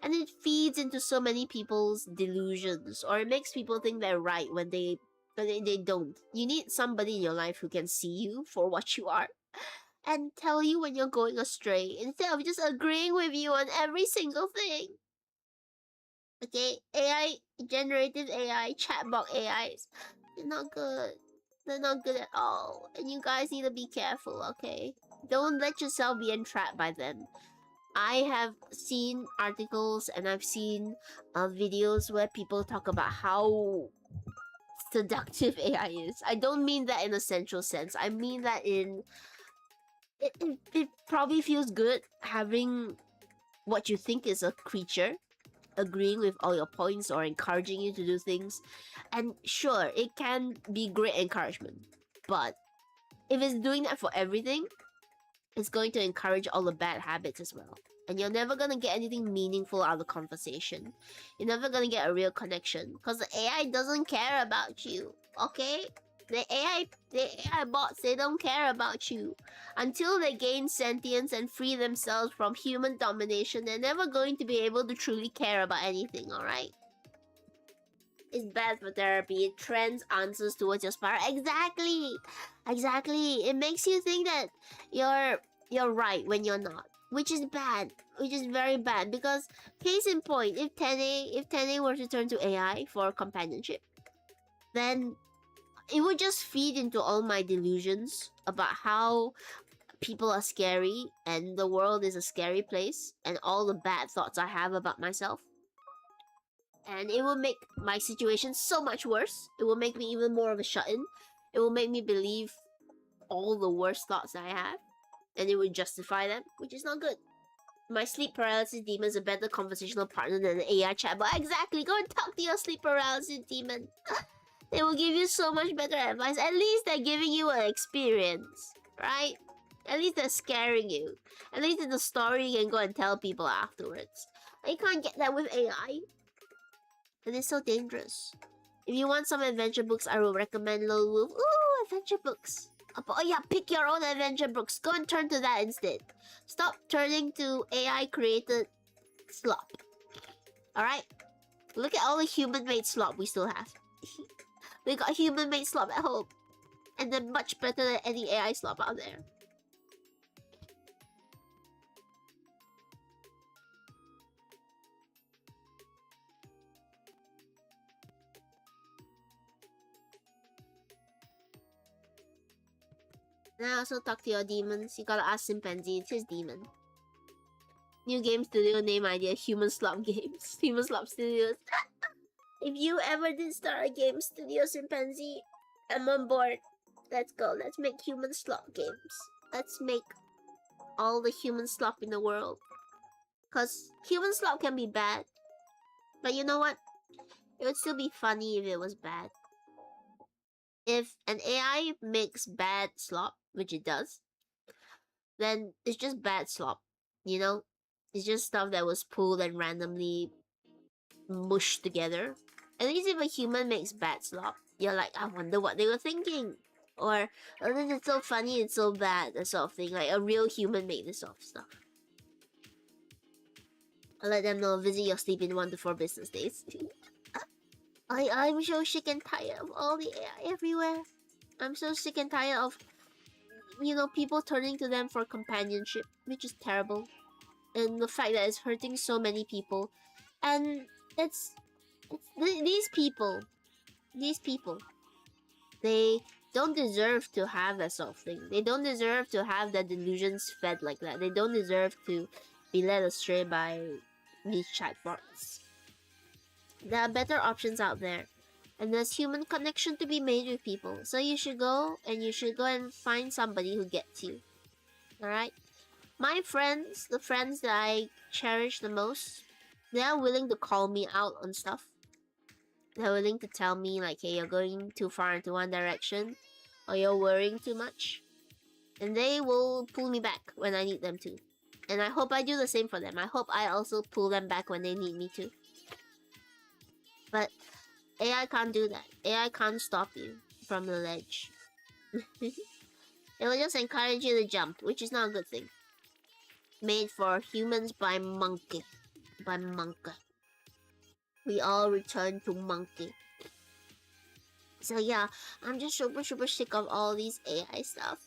And it feeds into so many people's delusions, or it makes people think they're right when they don't. You need somebody in your life who can see you for what you are and tell you when you're going astray instead of just agreeing with you on every single thing. Okay, generative AI, chatbot AIs, they're not good. They're not good at all. And you guys need to be careful, okay? Don't let yourself be entrapped by them. I have seen articles and I've seen videos where people talk about how seductive AI is. I don't mean that in a sensual sense. I mean that in... It probably feels good having what you think is a creature agreeing with all your points or encouraging you to do things. And sure, it can be great encouragement. But if it's doing that for everything, it's going to encourage all the bad habits as well. And you're never gonna get anything meaningful out of the conversation. You're never gonna get a real connection. Because the AI doesn't care about you. Okay? The AI bots, they don't care about you. Until they gain sentience and free themselves from human domination, they're never going to be able to truly care about anything, alright? It's bad for therapy. It trends answers towards your spiral. Exactly! Exactly. It makes you think that you're right when you're not. Which is bad. Which is very bad. Because, case in point, if 10A were to turn to AI for companionship, then it would just feed into all my delusions about how people are scary and the world is a scary place and all the bad thoughts I have about myself. And it will make my situation so much worse. It will make me even more of a shut-in. It will make me believe all the worst thoughts I have. And it would justify them, which is not good. My sleep paralysis demon is a better conversational partner than an AI chatbot. Exactly! Go and talk to your sleep paralysis demon. They will give you so much better advice. At least they're giving you an experience, right? At least they're scaring you. At least it's a story you can go and tell people afterwards. You can't get that with AI. And it's so dangerous. If you want some adventure books, I will recommend Lone Wolf. Ooh, adventure books. Oh yeah, pick your own adventure books. Go and turn to that instead. Stop turning to AI-created slop. Alright? Look at all the human-made slop we still have. We got human-made slop at home. And they're much better than any AI slop out there. And I also talk to your demons. You gotta ask Chimpanzee, it's his demon. New game studio name idea, Human Slop Games. Human Slop Studios. If you ever did start a game studio, Chimpanzee, I'm on board. Let's go. Let's make human slop games. Let's make all the human slop in the world. Because human slop can be bad. But you know what? It would still be funny if it was bad. If an AI makes bad slop, which it does, then it's just bad slop. You know? It's just stuff that was pulled and randomly mushed together. At least if a human makes bad slop, you're like, I wonder what they were thinking. Or, oh, this is so funny, it's so bad, that sort of thing. Like, a real human made this sort of stuff. I'll let them know, visit your sleep in 1 to 4 business days. I'm so sick and tired of all the AI everywhere. I'm so sick and tired of, people turning to them for companionship, which is terrible. And the fact that it's hurting so many people. And it's these people these people, they don't deserve to have that sort of thing. They don't deserve to have their delusions fed like that. They don't deserve to be led astray by these chatbots. There are better options out there. And there's human connection to be made with people. So you should go and find somebody who gets you. Alright? My friends, the friends that I cherish the most, they are willing to call me out on stuff. They're willing to tell me like, hey, you're going too far into one direction, or you're worrying too much. And they will pull me back when I need them to. And I hope I do the same for them. I hope I also pull them back when they need me to. But AI can't do that. AI can't stop you from the ledge. It will just encourage you to jump, which is not a good thing. Made for humans by monkey. By monkey. We all return to monkey. So yeah, I'm just super sick of all these AI stuff.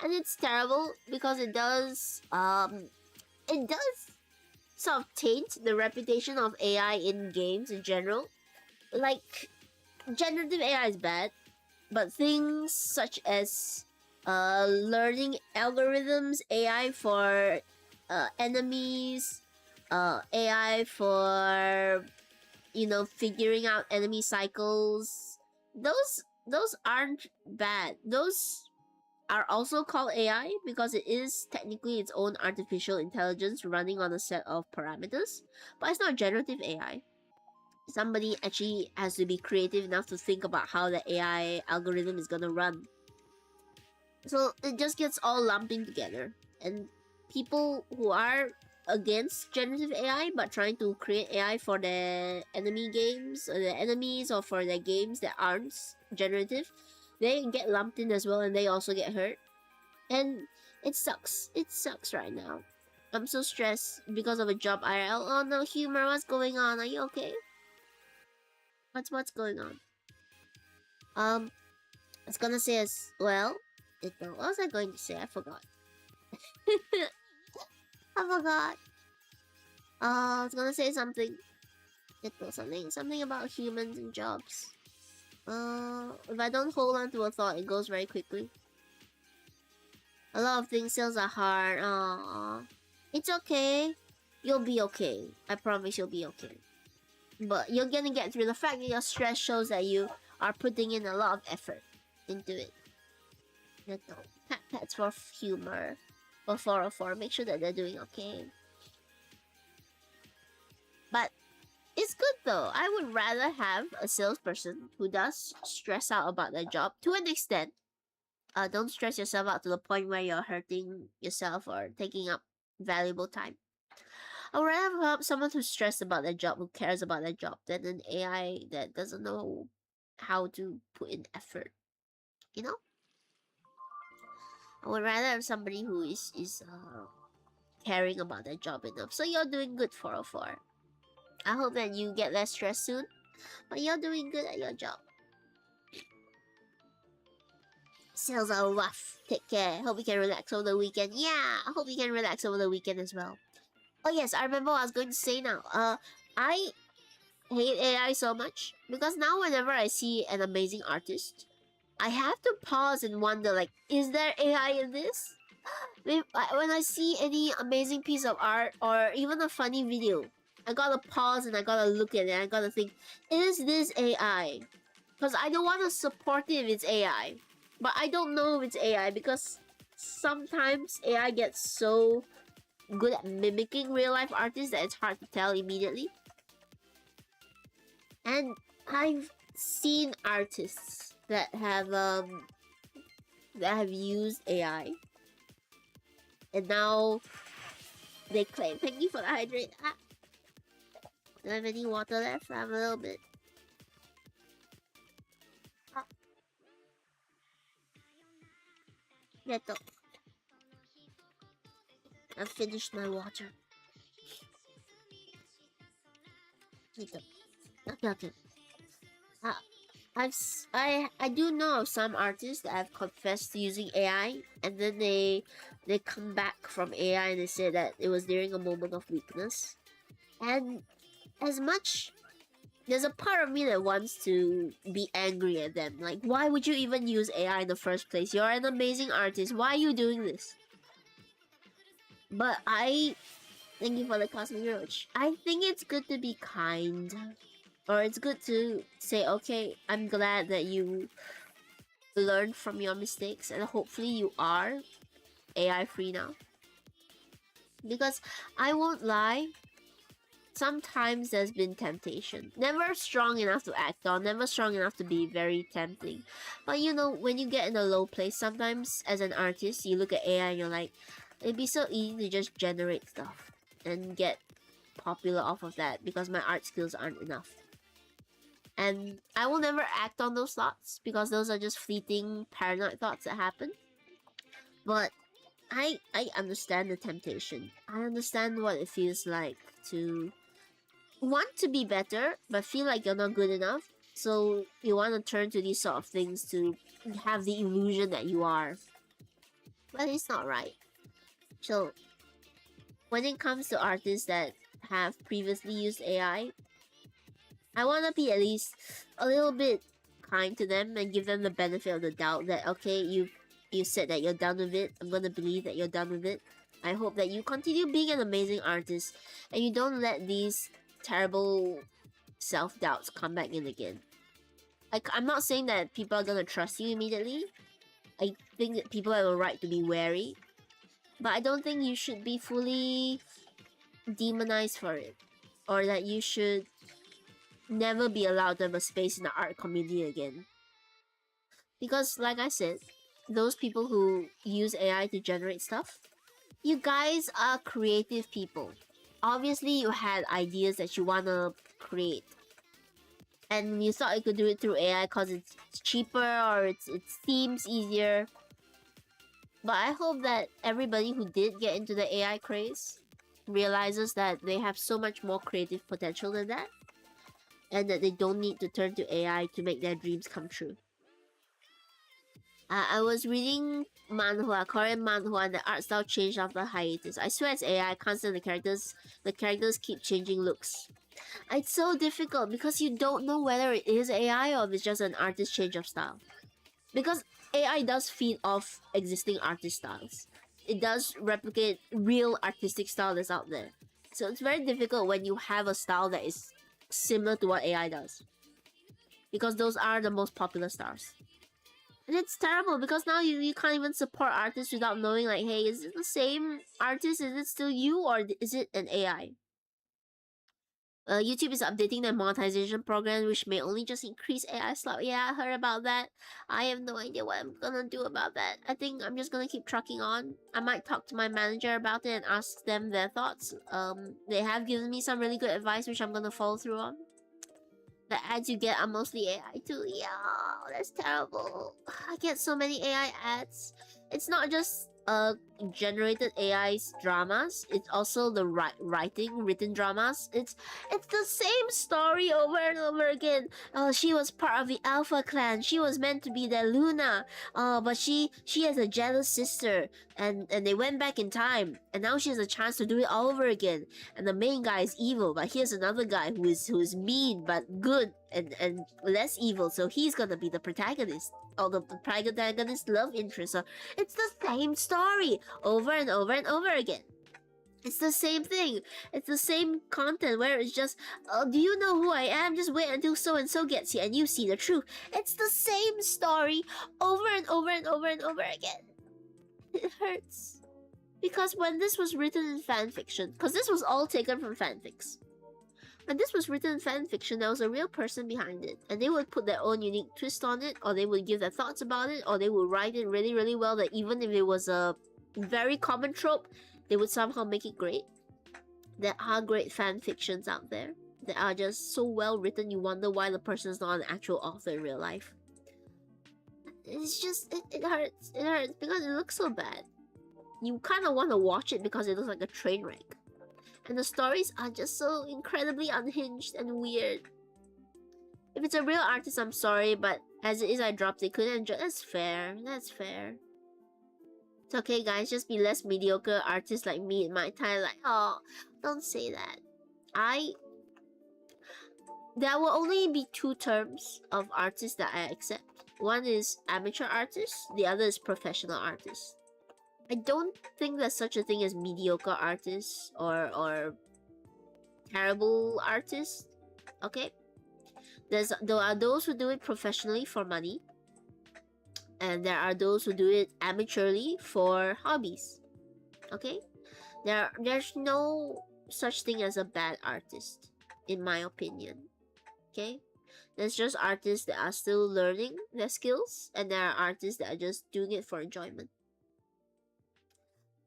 And it's terrible because it does sort of taint the reputation of AI in games in general. Like, generative AI is bad, but things such as learning algorithms, AI for enemies, AI for, you know, figuring out enemy cycles, those aren't bad. Those are also called AI because it is technically its own artificial intelligence running on a set of parameters, but it's not generative AI. Somebody actually has to be creative enough to think about how the AI algorithm is gonna run. So it just gets all lumping together, and people who are against generative AI but trying to create AI for their enemy games or their enemies or for their games that aren't generative, they get lumped in as well, and they also get hurt. And it sucks. It sucks right now. I'm so stressed because of a job IRL. Oh no, Humor, what's going on? Are you okay? What's going on? I was gonna say as well. What was I going to say? I forgot. I forgot. I was gonna say something. Something about humans and jobs. If I don't hold on to a thought, it goes very quickly. A lot of things, sales are hard. It's okay. You'll be okay. I promise you'll be okay. But you're gonna get through. The fact that your stress shows that you are putting in a lot of effort into it. Pats for Humor. Or 404. Make sure that they're doing okay. But it's good though. I would rather have a salesperson who does stress out about their job to an extent. Don't stress yourself out to the point where you're hurting yourself or taking up valuable time. I would rather have someone who's stressed about their job, who cares about their job, than an AI that doesn't know how to put in effort. You know? I would rather have somebody who is caring about their job enough. So you're doing good, 404. I hope that you get less stress soon, but you're doing good at your job. Sales are rough. Take care. Hope you can relax over the weekend. Yeah, I hope you can relax over the weekend as well. Oh yes, I remember what I was going to say now. I hate AI so much because now whenever I see an amazing artist, I have to pause and wonder, like, is there AI in this? When I see any amazing piece of art or even a funny video, I gotta pause and I gotta look at it and I gotta think, is this AI? Because I don't want to support it if it's AI. But I don't know if it's AI because sometimes AI gets so good at mimicking real life artists that it's hard to tell immediately. And I've seen artists that have used AI, and now they claim. Thank you for the hydrate. Do I have any water left? I have a little bit. Neto. I've finished my water. Neto. Okay. I do know of some artists that have confessed to using AI, and then they come back from AI and they say that it was during a moment of weakness. And as much there's a part of me that wants to be angry at them. Like, why would you even use AI in the first place? You're an amazing artist. Why are you doing this? But thank you for the cosmic roach. I think it's good to be kind. Or it's good to say, okay, I'm glad that you learned from your mistakes and hopefully you are AI free now. Because I won't lie, sometimes there's been temptation. Never strong enough to act on, never strong enough to be very tempting. But you know, when you get in a low place, sometimes as an artist, you look at AI and you're like, it'd be so easy to just generate stuff and get popular off of that because my art skills aren't enough. And I will never act on those thoughts because those are just fleeting paranoid thoughts that happen. But I understand the temptation. I understand what it feels like to want to be better but feel like you're not good enough. So you want to turn to these sort of things to have the illusion that you are. But it's not right. So when it comes to artists that have previously used AI, I want to be at least a little bit kind to them and give them the benefit of the doubt that, okay, you said that you're done with it. I'm gonna believe that you're done with it. I hope that you continue being an amazing artist and you don't let these terrible self-doubts come back in again. Like, I'm not saying that people are gonna trust you immediately. I think that people have a right to be wary. But I don't think you should be fully demonized for it. Or that you should never be allowed to have a space in the art community again. Because, like I said, those people who use AI to generate stuff, you guys are creative people. Obviously, you had ideas that you wanna create. And you thought you could do it through AI because it's cheaper or it seems easier. But I hope that everybody who did get into the AI craze realizes that they have so much more creative potential than that. And that they don't need to turn to AI to make their dreams come true. I was reading manhwa, Korean manhwa, and the art style changed after hiatus. I swear it's AI. I can't stand the characters keep changing looks. It's so difficult because you don't know whether it is AI or if it's just an artist change of style. Because AI does feed off existing artist styles. It does replicate real artistic style that's out there. So it's very difficult when you have a style that is similar to what AI does. Because those are the most popular styles. And it's terrible because now you can't even support artists without knowing, like, hey, is it the same artist? Is it still you or is it an AI? YouTube is updating their monetization program, which may only just increase AI slot. Yeah, I heard about that. I have no idea what I'm gonna do about that. I think I'm just gonna keep trucking on. I might talk to my manager about it and ask them their thoughts. They have given me some really good advice, which I'm gonna follow through on. The ads you get are mostly AI too. Yeah, that's terrible. I get so many AI ads. It's not just generated AI's dramas. It's also the written dramas. It's the same story over and over again. She was part of the Alpha clan. She was meant to be their Luna. But she has a jealous sister, and they went back in time, and now she has a chance to do it all over again. And the main guy is evil, but here's another guy who is mean but good and less evil. So he's gonna be the protagonist. Or the protagonist love interest. So it's the same story over and over and over again. It's the same thing. It's the same content where it's just, oh, do you know who I am? Just wait until so and so gets here and you see the truth. It's the same story over and over and over and over again. It hurts. Because when this was written in fanfiction, because this was all taken from fanfics. When this was written in fanfiction, there was a real person behind it, and they would put their own unique twist on it, or they would give their thoughts about it, or they would write it really, really well that even if it was a very common trope, they would somehow make it great. There are great fanfictions out there that are just so well written you wonder why the person is not an actual author in real life. It's just, it hurts. It hurts because it looks so bad. You kind of want to watch it because it looks like a train wreck. And the stories are just so incredibly unhinged and weird. If it's a real artist, I'm sorry, but as it is, I dropped it. Couldn't enjoy. That's fair. That's fair. It's okay, guys. Just be less mediocre artists like me in my time. Like, oh, don't say that. there will only be two terms of artists that I accept. One is amateur artist, the other is professional artist. I don't think there's such a thing as mediocre artists or terrible artists. Okay? There are those who do it professionally for money, and there are those who do it amateurly for hobbies. Okay? There's no such thing as a bad artist, in my opinion. Okay? There's just artists that are still learning their skills, and there are artists that are just doing it for enjoyment.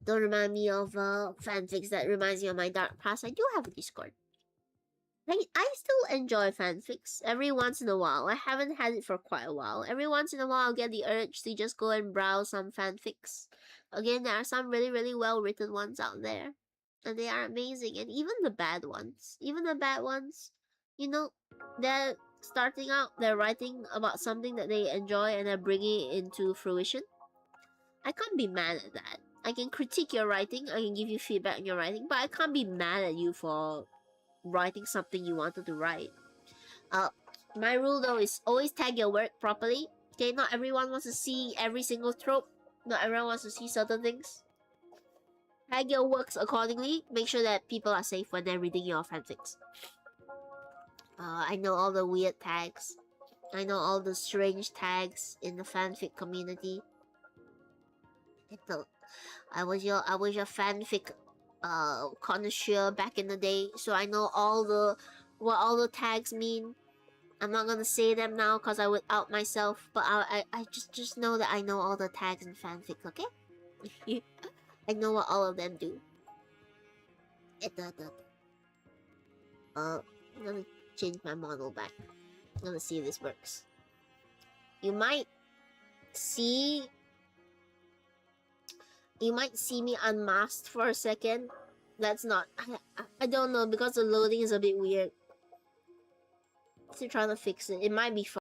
Don't remind me of fanfics. That reminds me of my dark past. I do have a Discord. I still enjoy fanfics every once in a while. I haven't had it for quite a while. Every once in a while, I'll get the urge to just go and browse some fanfics. Again, there are some really, really well written ones out there, and they are amazing. And even the bad ones, you know, they're starting out, they're writing about something that they enjoy and they're bringing it into fruition. I can't be mad at that. I can critique your writing, I can give you feedback on your writing, but I can't be mad at you for writing something you wanted to write. My rule though is always tag your work properly. Okay, not everyone wants to see every single trope. Not everyone wants to see certain things. Tag your works accordingly. Make sure that people are safe when they're reading your fanfics. I know all the weird tags. I know all the strange tags in the fanfic community. I was your fanfic connoisseur back in the day, so I know what all the tags mean. I'm not gonna say them now because I would out myself, but I just know that I know all the tags in fanfic, okay? I know what all of them do. I'm gonna change my model back. I'm gonna see if this works. You might see me unmasked for a second. That's not... I don't know, because the loading is a bit weird. Still trying to fix it. It might be fun.